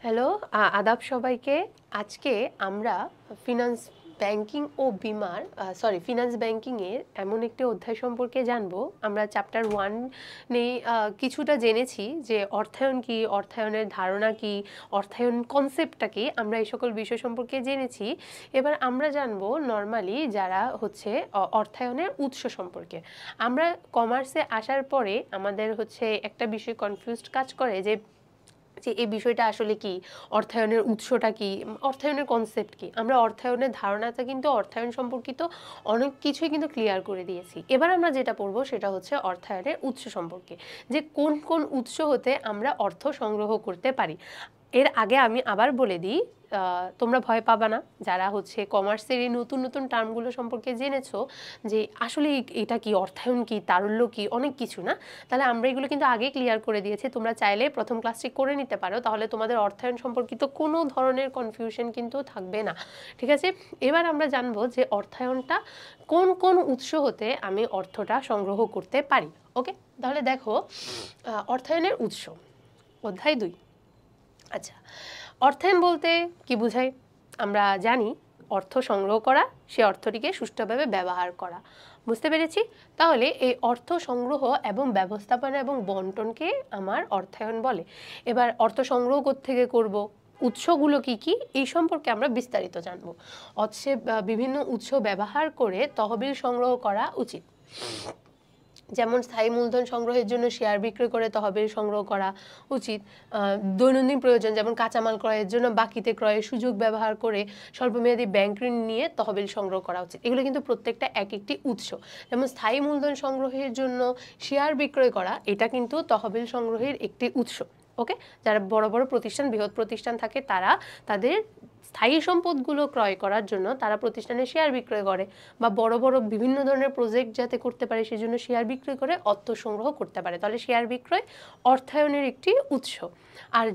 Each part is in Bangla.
হ্যালো, আদাব সবাইকে। আজকে আমরা ফিনান্স ব্যাংকিং ও বিমার ফিনান্স ব্যাংকিংয়ের এমন একটি অধ্যায় সম্পর্কে জানবো। আমরা চ্যাপ্টার 1 নিয়ে কিছুটা জেনেছি যে অর্থায়ন কি, অর্থায়নের ধারণা কি, অর্থায়ন কনসেপ্টটা কি, আমরা এই সকল বিষয় সম্পর্কে জেনেছি। এবার আমরা জানবো নর্মালি যারা হচ্ছে অর্থায়নের উৎস সম্পর্কে। আমরা কমার্সে আসার পরে আমাদের হচ্ছে একটা বিষয় কনফিউজড কাজ করে যে এই বিষয়টা আসলে কি, অর্থায়নের উৎসটা কি, অর্থায়নের কনসেপ্ট কি। আমরা অর্থায়নের ধারণাটা কিন্তু অর্থায়ন সম্পর্কিত অনেক কিছুই কিন্তু ক্লিয়ার করে দিয়েছি। এবার আমরা যেটা পড়বো সেটা হচ্ছে অর্থায়নের উৎস সম্পর্কে, যে কোন কোন উৎস হতে আমরা অর্থ সংগ্রহ করতে পারি। এর আগে আমি আবার বলে দিই, তোমরা ভয় পাবা না যারা হচ্ছে কমার্সের এই নতুন নতুন টার্মগুলো সম্পর্কে জেনেছো, যে আসলে এটা কি, অর্থায়ন কি, তারল্য কি, অনেক কিছু না। তাহলে আমরা এগুলো কিন্তু আগে ক্লিয়ার করে দিয়েছি। তোমরা চাইলে প্রথম ক্লাসটি করে নিতে পারো, তাহলে তোমাদের অর্থায়ন সম্পর্কিত কোনো ধরনের কনফিউশন কিন্তু থাকবে না। ঠিক আছে, এবার আমরা জানবো যে অর্থায়নটা কোন কোন উৎস হতে আমি অর্থটা সংগ্রহ করতে পারি। ওকে, তাহলে দেখো, অর্থায়নের উৎস, অধ্যায় 2। আচ্ছা, অর্থায়ন বলতে কি বোঝায়? আমরা জানি অর্থ সংগ্রহ করা, সে অর্থটিকে সুষ্ঠুভাবে ব্যবহার করা। বুঝতে পেরেছি? তাহলে এই অর্থ সংগ্রহ এবং ব্যবস্থাপনা এবং বন্টনকে আমার অর্থায়ন বলে। এবার অর্থ সংগ্রহ কোত্থেকে করব, উৎসগুলো কি কি, এই সম্পর্কে আমরা বিস্তারিত জানবো। অতএব বিভিন্ন উৎস ব্যবহার করে তহবিল সংগ্রহ করা উচিত। যেমন স্থায়ী মূলধন সংগ্রহের জন্য শেয়ার বিক্রয় করে তহবিল সংগ্রহ করা উচিত। দৈনন্দিন প্রয়োজন যেমন কাঁচামাল ক্রয়ের জন্য বাকিতে ক্রয়ের সুযোগ ব্যবহার করে স্বল্পমেয়াদী ব্যাংক ঋণ নিয়ে তহবিল সংগ্রহ করা উচিত। এগুলো কিন্তু প্রত্যেকটা এক একটি উৎস। যেমন স্থায়ী মূলধন সংগ্রহের জন্য শেয়ার বিক্রয় করা, এটা কিন্তু তহবিল সংগ্রহের একটি উৎস। ওকে, যারা বড় বড় প্রতিষ্ঠান, বৃহৎ প্রতিষ্ঠান থাকে, তারা তাদের স্থায়ী সম্পদগুলো ক্রয় করার জন্য তারা প্রতিষ্ঠানে শেয়ার বিক্রয় করে, বা বড় বড় বিভিন্ন ধরনের প্রজেক্ট যাতে করতে পারে সেজন্য শেয়ার বিক্রয় করে অর্থ সংগ্রহ করতে পারে। তাহলে শেয়ার বিক্রয় অর্থায়নের একটি উৎস। আর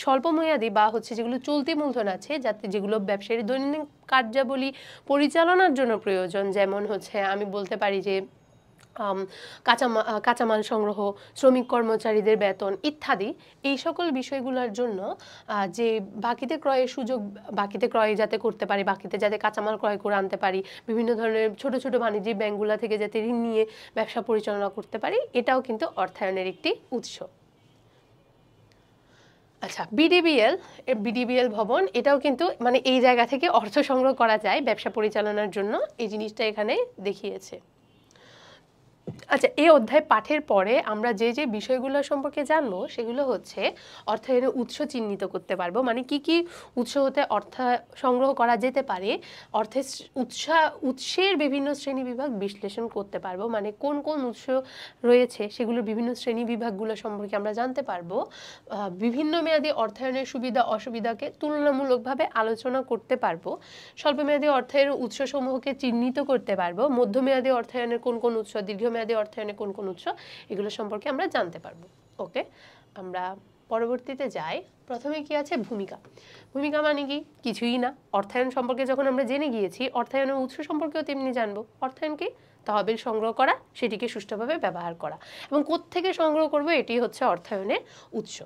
স্বল্পমেয়াদী বা হচ্ছে যেগুলো চলতি মূলধন আছে, যাতে যেগুলো ব্যবসায়ীর দৈনন্দিন কার্যাবলী পরিচালনার জন্য প্রয়োজন, যেমন হচ্ছে আমি বলতে পারি যে কাঁচামাল সংগ্রহ, শ্রমিক কর্মচারীদের বেতন ইত্যাদি, এই সকল বিষয়গুলোর জন্য যে বাকিতে ক্রয়ের সুযোগ, বাকিতে ক্রয় যাতে করতে পারি, বাকিতে যাতে কাঁচামাল ক্রয় করে আনতে পারি, বিভিন্ন ধরনের ছোট ছোট বাণিজ্যিক ব্যাংকগুলো থেকে যাতে ঋণ নিয়ে ব্যবসা পরিচালনা করতে পারি, এটাও কিন্তু অর্থায়নের একটি উৎস। আচ্ছা, বিডিবিএল ভবন, এটাও কিন্তু মানে এই জায়গা থেকে অর্থ সংগ্রহ করা যায় ব্যবসা পরিচালনার জন্য, এই জিনিসটা এখানে দেখিয়েছে। আচ্ছা, এই অধ্যায় পাঠের পরে আমরা যে যে বিষয়গুলো সম্পর্কে জানবো সেগুলো হচ্ছে অর্থায়নের উৎস চিহ্নিত করতে পারবো, মানে কি কি উৎস হতে অর্থ সংগ্রহ করা যেতে পারে, অর্থের উৎসের বিভিন্ন শ্রেণী বিভাগ বিশ্লেষণ করতে পারবো, মানে কোন কোন উৎস রয়েছে সেগুলোর বিভিন্ন শ্রেণী বিভাগগুলো সম্পর্কে আমরা জানতে পারবো। বিভিন্ন মেয়াদী অর্থায়নের সুবিধা অসুবিধাকে তুলনামূলকভাবে আলোচনা করতে পারবো। স্বল্পমেয়াদী অর্থায়নের উৎসসমূহকে চিহ্নিত করতে পারবো। মধ্যমেয়াদী অর্থায়নের কোন কোন উৎস, দীর্ঘমেয়াদী অর্থায়নের কোন কোন উৎস, এগুলো সম্পর্কে আমরা জানতে পারবো। ওকে, আমরা পরবর্তীতে যাই। প্রথমে কি আছে, ভূমিকা। ভূমিকা মানে কি? কিছুই না। অর্থায়ন সম্পর্কে যখন আমরা জেনে গিয়েছি, অর্থায়নের উৎস সম্পর্কেও তেমনি জানবো। অর্থায়ন কি? তহবিল সংগ্রহ করা, সেটিকে সুষ্ঠুভাবে ব্যবহার করা, এবং কোত্থেকে সংগ্রহ করবো, এটি হচ্ছে অর্থায়নের উৎস।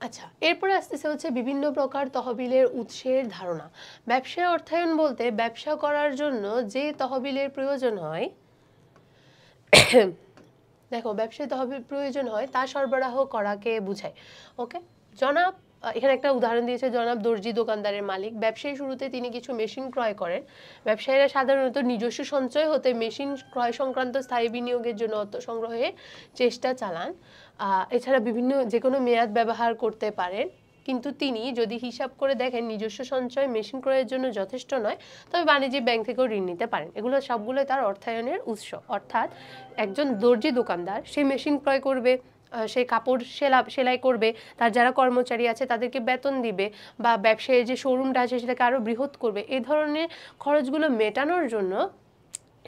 আচ্ছা, এরপরে আসতেছে হচ্ছে বিভিন্ন প্রকার তহবিলের উৎসের ধারণা। ব্যবসায় অর্থায়ন বলতে ব্যবসা করার জন্য যে তহবিলের প্রয়োজন হয়, দেখো, ব্যবসায় তহবিল প্রয়োজন হয় তা সরবরাহ করাকে বোঝায়। ওকে, জনাব, এখানে একটা উদাহরণ দিয়েছে, জনাব দর্জি দোকানদারের মালিক। ব্যবসায়ী শুরুতে তিনি কিছু মেশিন ক্রয় করেন। ব্যবসায়ীরা সাধারণত নিজস্ব সঞ্চয় হতে মেশিন ক্রয় সংক্রান্ত স্থায়ী বিনিয়োগের জন্য অর্থ সংগ্রহের চেষ্টা চালান। এছাড়া বিভিন্ন যে কোনো মেয়াদ ব্যবহার করতে পারেন, কিন্তু তিনি যদি হিসাব করে দেখেন নিজস্ব সঞ্চয় মেশিন ক্রয়ের জন্য যথেষ্ট নয়, তবে বাণিজ্যিক ব্যাংক থেকেও ঋণ নিতে পারেন। এগুলো সবগুলোই তার অর্থায়নের উৎস। অর্থাৎ একজন দর্জি দোকানদার, সে মেশিন ক্রয় করবে, সে কাপড় সেলাই করবে, তার যারা কর্মচারী আছে তাদেরকে বেতন দিবে, বা ব্যবসায়ের যে শোরুমটা আছে সেটাকে আরও বৃহৎ করবে। এই ধরনের খরচগুলো মেটানোর জন্য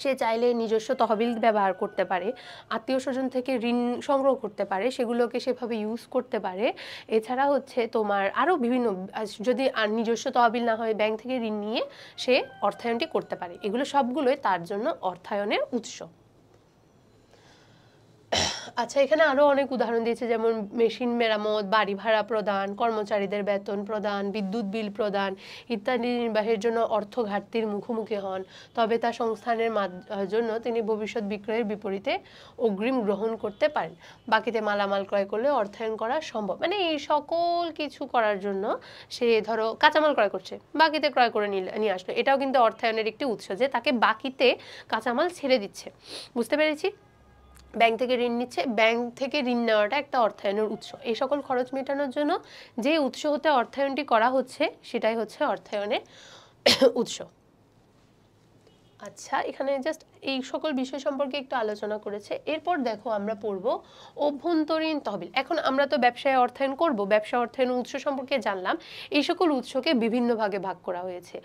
সে চাইলে নিজস্ব তহবিল ব্যবহার করতে পারে, আত্মীয় স্বজন থেকে ঋণ সংগ্রহ করতে পারে, সেগুলোকে সেভাবে ইউজ করতে পারে। এছাড়া হচ্ছে তোমার আরও বিভিন্ন, যদি নিজস্ব তহবিল না হয় ব্যাংক থেকে ঋণ নিয়ে সে অর্থায়নটি করতে পারে। এগুলো সবগুলোই তার জন্য অর্থায়নের উৎস। আচ্ছা, এখানে আরো অনেক উদাহরণ দিয়েছে, যেমন মেশিন মেরামত, বাড়ি ভাড়া প্রদান, কর্মচারীদের বেতন প্রদান, বিদ্যুৎ বিল প্রদান ইত্যাদি নির্বাহের জন্য অর্থ ঘাটতির মুখোমুখি হন, তবে তা সংস্থানের জন্য তিনি ভবিষ্যৎ বিক্রয়ের বিপরীতে অগ্রিম গ্রহণ করতে পারেন। বাকিতে মালামাল ক্রয় করলে অর্থায়ন করা সম্ভব। মানে এই সকল কিছু করার জন্য সে ধরো কাঁচামাল ক্রয় করছে, বাকিতে ক্রয় করে নিয়ে আসলো, এটাও কিন্তু অর্থায়নের একটি উৎস, যে তাকে বাকিতে কাঁচামাল ছেড়ে দিচ্ছে। বুঝতে পেরেছি? ব্যাংক থেকে ঋণ নিচ্ছে, ব্যাংক থেকে ঋণ নেওয়াটা একটা অর্থায়নের উৎস। এই সকল খরচ মেটানোর জন্য যে উৎস হতে অর্থায়নটি করা হচ্ছে সেটাই হচ্ছে অর্থায়নের উৎস। আচ্ছা, এখানে জাস্ট এই সকল বিষয় সম্পর্কে একটু আলোচনা করেছে। এরপর দেখো আমরা পড়ব অভ্যন্তরীণ তহবিল। এখন আমরা তো ব্যবসায় অর্থায়ন করব, ব্যবসা অর্থায়নের উৎস সম্পর্কে জানলাম। এই সকল উৎসকে বিভিন্ন ভাগে ভাগ করা হয়েছে।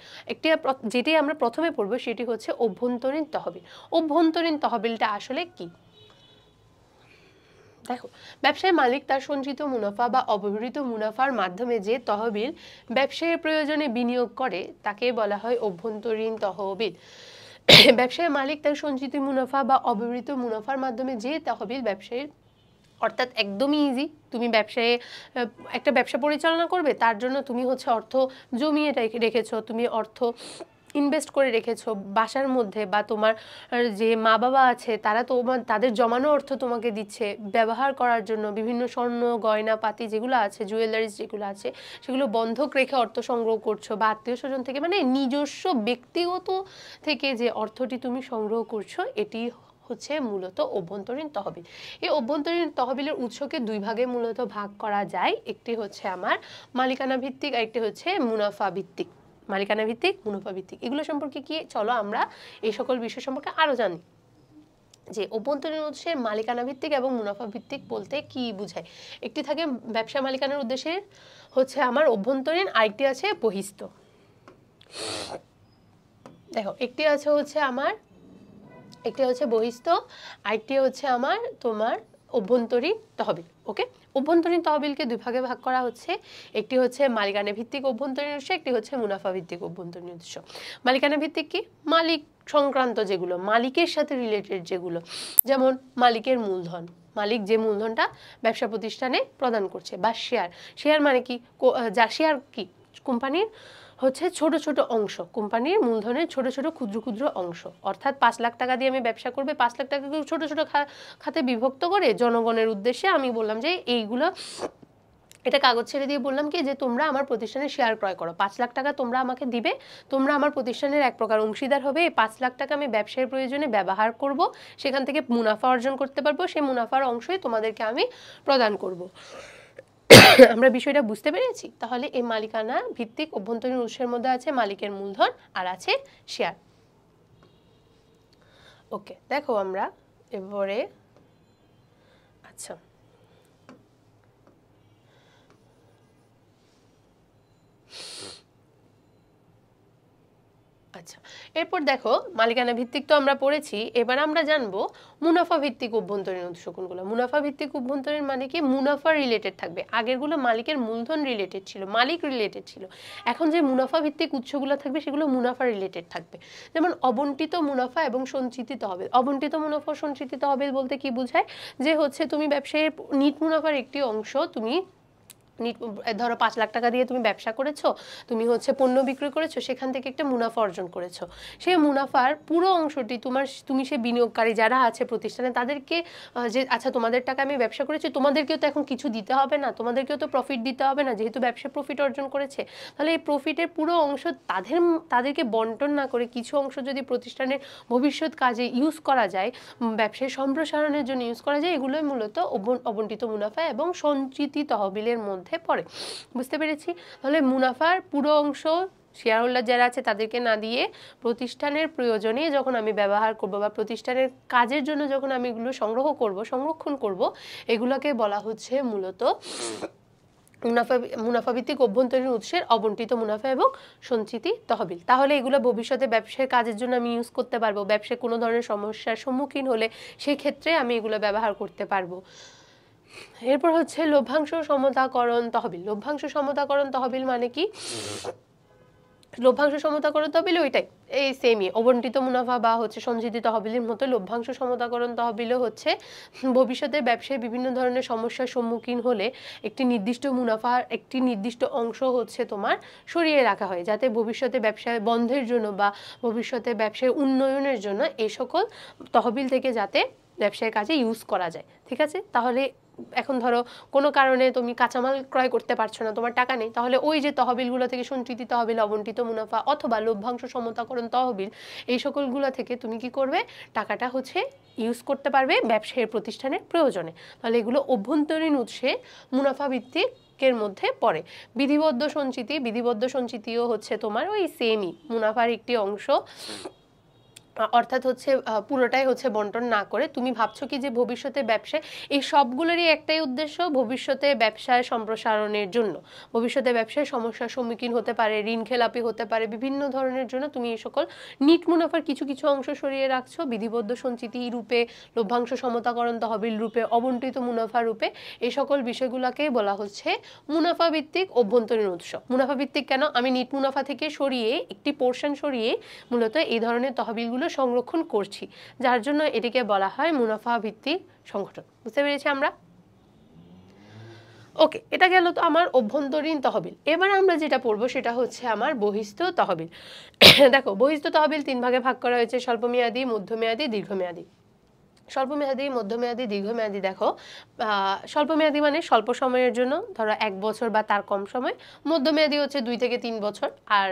যেটি আমরা প্রথমে পড়ব সেটি হচ্ছে অভ্যন্তরীণ তহবিল। অভ্যন্তরীণ তহবিলটা আসলে কি? দেখো, ব্যবসায় মালিক তার সঞ্চিত মুনাফা বা অব্যবহৃত মুনাফার মাধ্যমে যে তহবিল ব্যবসায়ের প্রয়োজনে বিনিয়োগ করে তাকে বলা হয় অভ্যন্তরীণ তহবিল। ব্যবসায় মালিক তার সঞ্চিত মুনাফা বা অব্যবহৃত মুনাফার মাধ্যমে যে তহবিল ব্যবসায়ের, অর্থাৎ একদমই ইজি, তুমি ব্যবসায় একটা ব্যবসা পরিচালনা করবে, তার জন্য তুমি হচ্ছে অর্থ জমিয়ে রেখেছো, তুমি অর্থ ইনভেস্ট করে রেখেছো বাসার মধ্যে, বা তোমার যে মা বাবা আছে তারা তাদের জমানো অর্থ তোমাকে দিচ্ছে ব্যবহার করার জন্য, বিভিন্ন স্বর্ণ গয়না পাতি যেগুলো আছে, জুয়েলারিজ যেগুলো আছে সেগুলো বন্ধক রেখে অর্থ সংগ্রহ করছো, বা আত্মীয় স্বজন থেকে, মানে নিজস্ব ব্যক্তিগত থেকে যে অর্থটি তুমি সংগ্রহ করছো, এটি হচ্ছে মূলত অভ্যন্তরীণ তহবিল। এই অভ্যন্তরীণ তহবিলের উৎসকে দুই ভাগে মূলত ভাগ করা যায়। একটি হচ্ছে আমার মালিকানা ভিত্তিক, আর একটি হচ্ছে মুনাফা ভিত্তিক। মালিকানা ভিত্তিক, মুনাফা ভিত্তিক, এগুলো সম্পর্কে কি, চলো আমরা এই সকল বিষয় সম্পর্কে আরো জানি। যে অভ্যন্তরীণ উৎসের মালিকানা ভিত্তিক এবং মুনাফা ভিত্তিক বলতে কি বোঝায়? একটি থাকে ব্যবসা মালিকানার উদ্দেশ্যে হচ্ছে আমার অভ্যন্তরীণ, আরেকটি আছে বহিস্থ। দেখো, একটি হচ্ছে বহিস্থ, আরেকটি হচ্ছে আমার তোমার অভ্যন্তরীণ তহবিল। ওকে, অভ্যন্তরীণ তহবিলকে দুই ভাগে ভাগ করা হচ্ছে। একটি হচ্ছে মালিকানা ভিত্তিক অভ্যন্তরীণ উৎস, একটি হচ্ছে মুনাফা ভিত্তিক অভ্যন্তরীণ উৎস। মালিকানা ভিত্তিক কি? মালিক সংক্রান্ত যেগুলো, মালিকের সাথে রিলেটেড যেগুলো, যেমন মালিকের মূলধন, মালিক যে মূলধনটা ব্যবসা প্রতিষ্ঠানে প্রদান করছে, বা শেয়ার মানে কি, যা শেয়ার কি, কোম্পানির হচ্ছে ছোট ছোট অংশ, কোম্পানির মূলধনের ছোট ছোট ক্ষুদ্র ক্ষুদ্র অংশ। অর্থাৎ 5 লাখ টাকা দিয়ে আমি ব্যবসা করবে, 5 লাখ টাকাকে ছোট ছোট খাতে বিভক্ত করে জনগণের উদ্দেশ্যে আমি বললাম যে এইগুলো, এটা কাগজ ছেড়ে দিয়ে বললাম কি, যে তোমরা আমার প্রতিষ্ঠানে শেয়ার ক্রয় করো, 5 লাখ টাকা তোমরা আমাকে দিবে, তোমরা আমার প্রতিষ্ঠানের এক প্রকার অংশীদার হবে। এই 5 লাখ টাকা আমি ব্যবসায়ের প্রয়োজনে ব্যবহার করব, সেখান থেকে মুনাফা অর্জন করতে পারবো, সেই মুনাফার অংশই তোমাদেরকে আমি প্রদান করব। আমরা বিষয়টা বুঝতে পেরেছি? তাহলে এই মালিকানা ভিত্তিক অভ্যন্তরীণ উৎসের মধ্যে আছে মালিকের মূলধন আর আছে শেয়ার। ওকে, দেখো আমরা এবারে, আচ্ছা আচ্ছা, এরপর দেখো মালিকানা ভিত্তিক তো আমরা পড়েছি, এবার আমরা জানবো মুনাফা ভিত্তিক অভ্যন্তরীণ উৎস কোনগুলো। মুনাফা ভিত্তিক অভ্যন্তরীণ মানে কি, মুনাফা রিলেটেড থাকবে। আগেরগুলো মালিকের মূলধন রিলেটেড ছিল, মালিক রিলেটেড ছিল। এখন যে মুনাফা ভিত্তিক উৎসগুলো থাকবে সেগুলো মুনাফা রিলেটেড থাকবে। যেমন অবন্টিত মুনাফা এবং সঞ্চিত তহবিল। অবন্টিত মুনাফা সঞ্চিত তহবিল বলতে কি বোঝায়, যে হচ্ছে তুমি ব্যবসায়ের নিট মুনাফার একটি অংশ তুমি ধরো 5 লাখ টাকা দিয়ে তুমি ব্যবসা করেছো, তুমি হচ্ছে পণ্য বিক্রি করেছো, সেখান থেকে একটা মুনাফা অর্জন করেছো, সেই মুনাফার পুরো অংশটি তুমি সে বিনিয়োগকারী যারা আছে প্রতিষ্ঠানে তাদেরকে, যে আচ্ছা তোমাদের টাকা আমি ব্যবসা করেছি, তোমাদেরকেও তো এখন কিছু দিতে হবে না, তোমাদেরকেও তো প্রফিট দিতে হবে না, যেহেতু ব্যবসা প্রফিট অর্জন করেছে, তাহলে এই প্রফিটের পুরো অংশ তাদেরকে বন্টন না করে কিছু অংশ যদি প্রতিষ্ঠানের ভবিষ্যৎ কাজে ইউজ করা যায়, ব্যবসায় সম্প্রসারণের জন্য ইউজ করা যায়, এগুলোই মূলত অবন্টিত মুনাফা এবং সঞ্চিত তহবিলের মধ্যে পড়ে। বুঝতে পেরেছি? তাহলে মুনাফার পুরো অংশ শেয়ার হোল্ডার যারা আছে তাদেরকে না দিয়ে প্রতিষ্ঠানের প্রয়োজনে যখন আমি ব্যবহার করব, বা প্রতিষ্ঠানের কাজের জন্য যখন আমি এগুলো সংরক্ষণ করব, এগুলোকে বলা হচ্ছে মূলত মুনাফাভিত্তিক অভ্যন্তরীণ উৎসের অবন্টিত মুনাফা এবং সঞ্চিতি তহবিল। তাহলে এগুলো ভবিষ্যতে ব্যবসার কাজের জন্য আমি ইউজ করতে পারবো, ব্যবসায় কোনো ধরনের সমস্যার সম্মুখীন হলে সেই ক্ষেত্রে আমি এগুলো ব্যবহার করতে পারবো। এরপর হচ্ছে লভ্যাংশ সমতাকরণ তহবিল। লভ্যাংশ সমতাকরণ তহবিল মানে কি, লভ্যাংশ সমতাকরণ তহবিল ওইটাই, এই সেমই অবন্টিত মুনাফা বা হচ্ছে সঞ্চিত তহবিলের মতো লভ্যাংশ সমতাকরণ তহবিলও হচ্ছে ভবিষ্যতে ব্যবসায় বিভিন্ন ধরনের সমস্যার সম্মুখীন হলে একটি নির্দিষ্ট মুনাফার একটি নির্দিষ্ট অংশ হচ্ছে তোমার সরিয়ে রাখা হয়, যাতে ভবিষ্যতে ব্যবসায় বন্ধের জন্য বা ভবিষ্যতে ব্যবসায় উন্নয়নের জন্য এই সকল তহবিল থেকে যাতে ব্যবসায়ের কাজে ইউজ করা যায়। ঠিক আছে, তাহলে এখন ধরো কোনো কারণে তুমি কাঁচামাল ক্রয় করতে পারছো না, তোমার টাকা নেই, তাহলে ওই যে তহবিলগুলো থেকে সঞ্চিত তহবিল, অবন্টিত মুনাফা অথবা লভ্যাংশ সমতাকরণ তহবিল, এই সকলগুলো থেকে তুমি কি করবে, টাকাটা হচ্ছে ইউজ করতে পারবে ব্যবসায়ের প্রতিষ্ঠানের প্রয়োজনে। তাহলে এগুলো অভ্যন্তরীণ উৎসে মুনাফা ভিত্তিক এর মধ্যে পড়ে। বিধিবদ্ধ সঞ্চিতিও হচ্ছে তোমার ওই সেমই মুনাফার একটি অংশ, অর্থাৎ হচ্ছে পুরোটাই হচ্ছে বন্টন না করে। তুমি ভাবছো কি যে ভবিষ্যতে ব্যবসায় এই সবগুলোরই একটাই উদ্দেশ্য, ভবিষ্যতে ব্যবসায় সম্প্রসারণের জন্য, ভবিষ্যতে ব্যবসায় সমস্যার সম্মুখীন হতে পারে, ঋণ খেলাপি হতে পারে, বিভিন্ন ধরনের জন্য তুমি এই সকল নিট মুনাফার কিছু কিছু অংশ সরিয়ে রাখছো বিধিবদ্ধ সঞ্চিতি রূপে, লভ্যাংশ সমতাকরণ তহবিল রূপে, অবন্টিত মুনাফা রূপে। এই সকল বিষয়গুলোকেই বলা হচ্ছে মুনাফা ভিত্তিক অভ্যন্তরীণ উৎস। মুনাফা ভিত্তিক কেন, আমি নিট মুনাফা থেকে সরিয়ে একটি পোর্শন সরিয়ে মূলত এই ধরনের তহবিলগুলো সংরক্ষণ করছি, যার জন্য এটিকে বলা হয় মুনাফা ভিত্তিক সংগঠন। বুঝতে পেরেছি আমরা? ওকে, এটা গেল তো আমার অভ্যন্তরীণ তহবিল। এবার আমরা যেটা পড়বো সেটা হচ্ছে আমার বহিস্থ তহবিল। দেখো, বহিস্থ তহবিল 3 ভাগে ভাগ করা হয়েছে, স্বল্পমেয়াদী, মধ্যমেয়াদী, দীর্ঘমেয়াদী। স্বল্পমেয়াদী, মধ্যমেয়াদী, দীর্ঘমেয়াদী। দেখো, স্বল্পমেয়াদী মানে স্বল্প সময়ের জন্য, ধরো 1 বছর বা তার কম সময়। মধ্যমেয়াদী হচ্ছে 2 থেকে 3 বছর আর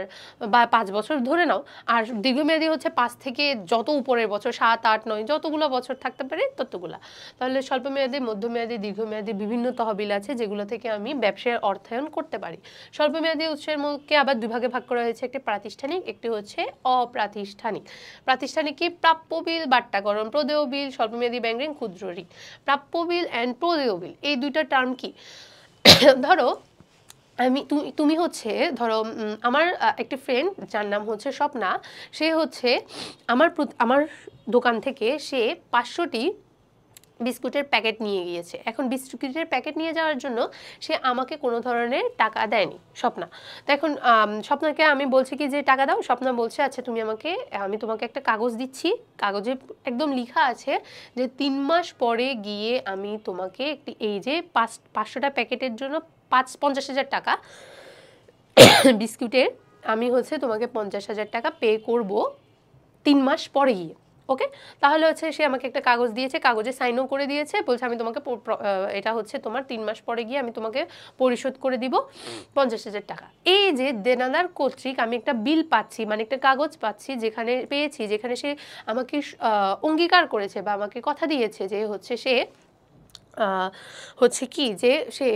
বা 5 বছর ধরে নাও। আর দীর্ঘমেয়াদী হচ্ছে 5 থেকে যত উপরের বছর, 7, 8, 9 যতগুলো বছর থাকতে পারে ততগুলা। তাহলে স্বল্পমেয়াদী, মধ্যমেয়াদী, দীর্ঘমেয়াদী বিভিন্ন তহবিল আছে যেগুলো থেকে আমি ব্যবসার অর্থায়ন করতে পারি। স্বল্পমেয়াদী উৎসের মধ্যে আবার 2 ভাগে ভাগ করা হয়েছে, একটি প্রাতিষ্ঠানিক, একটি হচ্ছে অপ্রাতিষ্ঠানিক। প্রাতিষ্ঠানিক কি, প্রাপ্য বিল, বাট্টাকরণ, প্রদেয় বিল, স্বল্পমেয়াদী ব্যাংক ঋণ, ক্ষুদ্র ঋণ। প্রাপ্য বিল অ্যান্ড প্রদেয় বিল, এই দুইটা টার্ম কি? ধরো তুমি হচ্ছে ধরো আমার একটি ফ্রেন্ড যার নাম হচ্ছে স্বপ্না, সে হচ্ছে আমার দোকান থেকে সে 500টি বিস্কুটের প্যাকেট নিয়ে গিয়েছে। এখন বিস্কুটের প্যাকেট নিয়ে যাওয়ার জন্য সে আমাকে কোনো ধরনের টাকা দেয়নি, স্বপ্না। তো এখন স্বপ্নাকে আমি বলছি কি যে টাকা দাও, স্বপ্না বলছে আচ্ছা আমি তোমাকে একটা কাগজ দিচ্ছি, কাগজে একদম লেখা আছে যে 3 মাস পরে গিয়ে আমি তোমাকে এই যে 500টা প্যাকেটের জন্য 50,000 টাকা বিস্কুটের আমি হচ্ছে তোমাকে 50,000 টাকা পে করব 3 মাস পরে গিয়ে। ওকে, তাহলে হচ্ছে সে আমাকে একটা কাগজ দিয়েছে, কাগজে সাইনও করে দিয়েছে, বলছে আমি তোমাকে এটা হচ্ছে তোমার 3 মাস পরে গিয়ে আমি তোমাকে পরিশোধ করে দিব 50,000 টাকা। এই যে দেনাদার কর্তৃক আমি একটা বিল পাচ্ছি, মানে একটা কাগজ পাচ্ছি, যেখানে সে আমাকে অঙ্গীকার করেছে বা আমাকে কথা দিয়েছে যে হচ্ছে সে হচ্ছে কি যে সে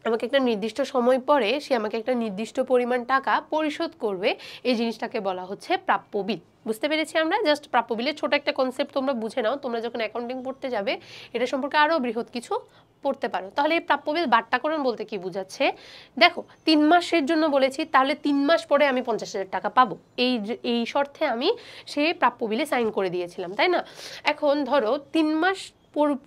আমাকে একটা নির্দিষ্ট সময় পরে সে আমাকে একটা নির্দিষ্ট পরিমাণ টাকা পরিশোধ করবে, এই জিনিসটাকে বলা হচ্ছে প্রাপ্য বিল। বুঝতে পেরেছি আমরা? জাস্ট প্রাপ্য বিলের ছোট একটা কনসেপ্ট তোমরা বুঝে নাও, তোমরা যখন অ্যাকাউন্টিং পড়তে যাবে এটা সম্পর্কে আরও বৃহৎ কিছু পড়তে পারো। তাহলে এই প্রাপ্য বিল বাট্টাকরণ বলতে কি বোঝাচ্ছে? দেখো, 3 মাসের জন্য বলেছি, তাহলে 3 মাস পরে আমি 50,000 টাকা পাবো, এই শর্তে আমি সেই প্রাপ্য বিলে সাইন করে দিয়েছিলাম, তাই না? এখন ধরো 3 মাস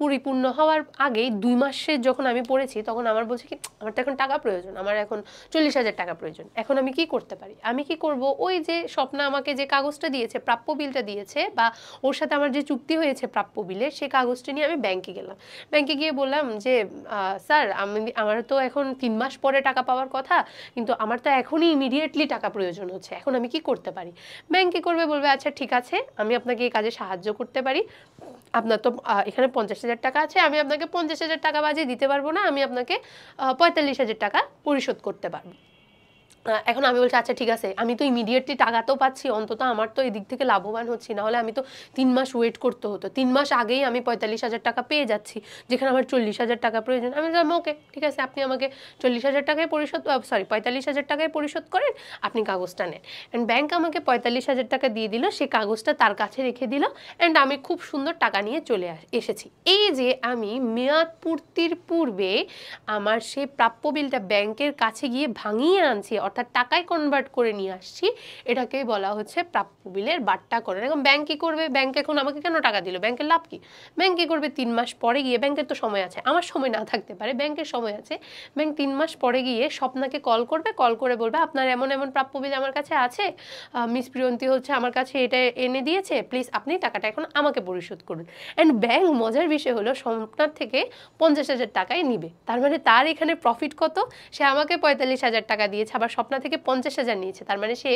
পরিপূর্ণ হওয়ার আগেই 2 মাসের যখন আমি পড়েছি তখন আমার বলছে কি আমার তো এখন টাকা প্রয়োজন, আমার এখন 40,000 টাকা প্রয়োজন। এখন আমি কি করতে পারি? আমি কি করব, ওই যে স্বপ্না আমাকে যে কাগজটা দিয়েছে, প্রাপ্য বিলটা দিয়েছে, বা ওর সাথে আমার যে চুক্তি হয়েছে প্রাপ্য বিলের, সেই কাগজটা নিয়ে আমি ব্যাংকে গেলাম। ব্যাংকে গিয়ে বললাম যে স্যার আমার তো এখন 3 মাস পরে টাকা পাওয়ার কথা, কিন্তু আমার তো এখনই ইমিডিয়েটলি টাকা প্রয়োজন হচ্ছে, এখন আমি কি করতে পারি? ব্যাংকে করবে, বলবে আচ্ছা ঠিক আছে আমি আপনাকে এই কাজে সাহায্য করতে পারি, আপনার তো এখানে 50,000 টাকা আছে, আমি আপনাকে 50,000 টাকা বাজিয়ে দিতে পারবো না, আমি আপনাকে 45,000 টাকা পরিশোধ করতে পারবো। এখন আমি বলছি আচ্ছা ঠিক আছে, আমি তো ইমিডিয়েটলি টাকা তো পাচ্ছি, অন্তত আমার তো এই দিক থেকে লাভবান হচ্ছি, না হলে আমি তো 3 মাস ওয়েট করতে হতো, 3 মাস আগেই আমি 45,000 টাকা পেয়ে যাচ্ছি, যেখানে আমার 40,000 টাকা প্রয়োজন। আমি বললাম ওকে ঠিক আছে, আপনি আমাকে 40,000 টাকায় 45,000 টাকায় পরিশোধ করেন, আপনি কাগজটা নেন। অ্যান্ড ব্যাংক আমাকে 45,000 টাকা দিয়ে দিল, সেই কাগজটা তার কাছে রেখে দিল, অ্যান্ড আমি খুব সুন্দর টাকা নিয়ে চলে এসেছি। এই যে আমি মেয়াদ পূর্তির পূর্বে আমার সেই প্রাপ্য বিলটা ব্যাংকের কাছে গিয়ে ভাঙিয়ে আনছি, অর্থাৎ অর্থাৎ টাকায় কনভার্ট করে নিয়ে আসছি, এটাকেই বলা হচ্ছে প্রাপ্য বিলের বাট্টাকরণ। এখন ব্যাংক কী করবে? ব্যাংক এখন আমাকে কেন টাকা দিল? ব্যাংকের লাভ কি? ব্যাংক কী করবে? 3 মাস পরে গিয়ে, ব্যাংকের তো সময় আছে, আমার সময় না থাকতে পারে, ব্যাংকের সময় আছে, ব্যাংক 3 মাস পরে গিয়ে স্বপ্নাকে কল করবে, কল করে বলবে আপনার এমন এমন প্রাপ্য বিল আমার কাছে আছে, মিস প্রিয়ন্তী হচ্ছে আমার কাছে এটা এনে দিয়েছে, প্লিজ আপনি টাকাটা এখন আমাকে পরিশোধ করুন। অ্যান্ড ব্যাংক মজার বিষয় হলো স্বপ্নার থেকে 50,000 টাকায় নিবে। তার মানে তার এখানে প্রফিট কত? সে আমাকে 45,000 টাকা দিয়েছে, আবার স্বপ্না থেকে 50,000 নিয়েছে, তার মানে সে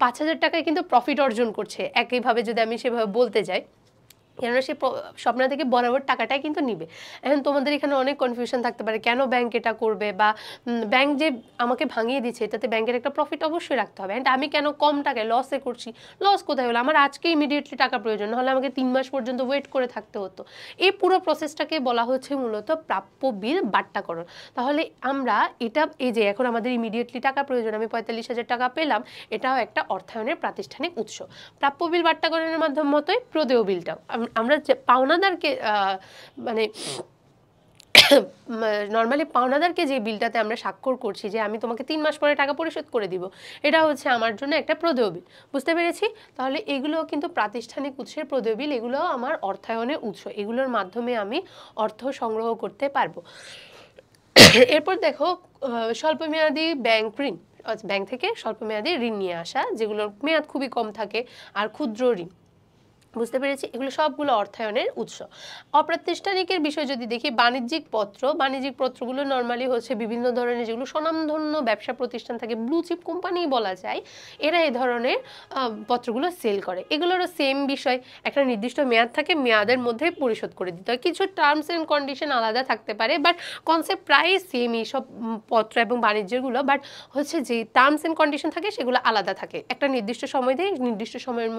5,000 টাকায় কিন্তু প্রফিট অর্জন করছে, একইভাবে যদি আমি সেভাবে বলতে যাই। কেননা সে স্বপ্না থেকে বরাবর টাকাটাই কিন্তু নিবে। এখন তোমাদের এখানে অনেক কনফিউশন থাকতে পারে কেন ব্যাংক এটা করবে, বা ব্যাংক যে আমাকে ভাঙিয়ে দিচ্ছে এটাতে ব্যাংকের একটা প্রফিট অবশ্যই রাখতে হবে, অ্যান্ড আমি কেন কম টাকায় লসে করছি? লস কোথায় হলো? আমার আজকে ইমিডিয়েটলি টাকা প্রয়োজন, নাহলে আমাকে 3 মাস পর্যন্ত ওয়েট করে থাকতে হতো। এই পুরো প্রসেসটাকে বলা হচ্ছে মূলত প্রাপ্য বিল বাট্টাকরণ। তাহলে আমরা এটা, এই যে এখন আমাদের ইমিডিয়েটলি টাকা প্রয়োজন, আমি 45,000 টাকা পেলাম, এটাও একটা অর্থায়নের প্রাতিষ্ঠানিক উৎস। প্রাপ্য বিল বাট্টাকরণের মাধ্যম মতোই প্রদেয় বিলটাও আমরা পাওনাদারকে মানে নর্মালি পাওনাদারকে যে বিলটাতে আমরা স্বাক্ষর করছি যে আমি তোমাকে 3 মাস পরে টাকা পরিশোধ করে দিব, এটা হচ্ছে আমার জন্য একটা প্রদেয় বিল। বুঝতে পেরেছি? তাহলে এগুলো কিন্তু প্রাতিষ্ঠানিক উৎসের প্রদেয় বিল, এগুলো আমার অর্থায়নের উৎস, এগুলোর মাধ্যমে আমি অর্থ সংগ্রহ করতে পারবো। এরপর দেখো স্বল্পমেয়াদী ব্যাংক ঋণ, ব্যাংক থেকে স্বল্পমেয়াদী ঋণ নিয়ে আসা, যেগুলোর মেয়াদ খুবই কম থাকে, আর ক্ষুদ্র ঋণ। বুঝতে পেরেছি? এগুলো সবগুলো অর্থায়নের উৎস। অপ্রাতিষ্ঠানিকের বিষয় যদি দেখি, বাণিজ্যিক পত্র, বাণিজ্যিক পত্রগুলো নর্মালি হচ্ছে বিভিন্ন ধরনের যেগুলো স্বনামধন্য ব্যবসা প্রতিষ্ঠান থাকে, ব্লু চিপ কোম্পানি বলা যায়, এরা এই ধরনের পত্রগুলো সেল করে। এগুলোরও সেম বিষয়, একটা নির্দিষ্ট মেয়াদ থাকে, মেয়াদের মধ্যে পরিশোধ করে দিতে হয়। কিছু টার্মস অ্যান্ড কন্ডিশন আলাদা থাকতে পারে, বাট কনসেপ্ট প্রায় সেম এই সব পত্র এবং বাণিজ্যগুলো, বাট হচ্ছে যে টার্মস অ্যান্ড কন্ডিশন থাকে সেগুলো আলাদা থাকে। একটা নির্দিষ্ট সময় দিয়ে নির্দিষ্ট সময়ের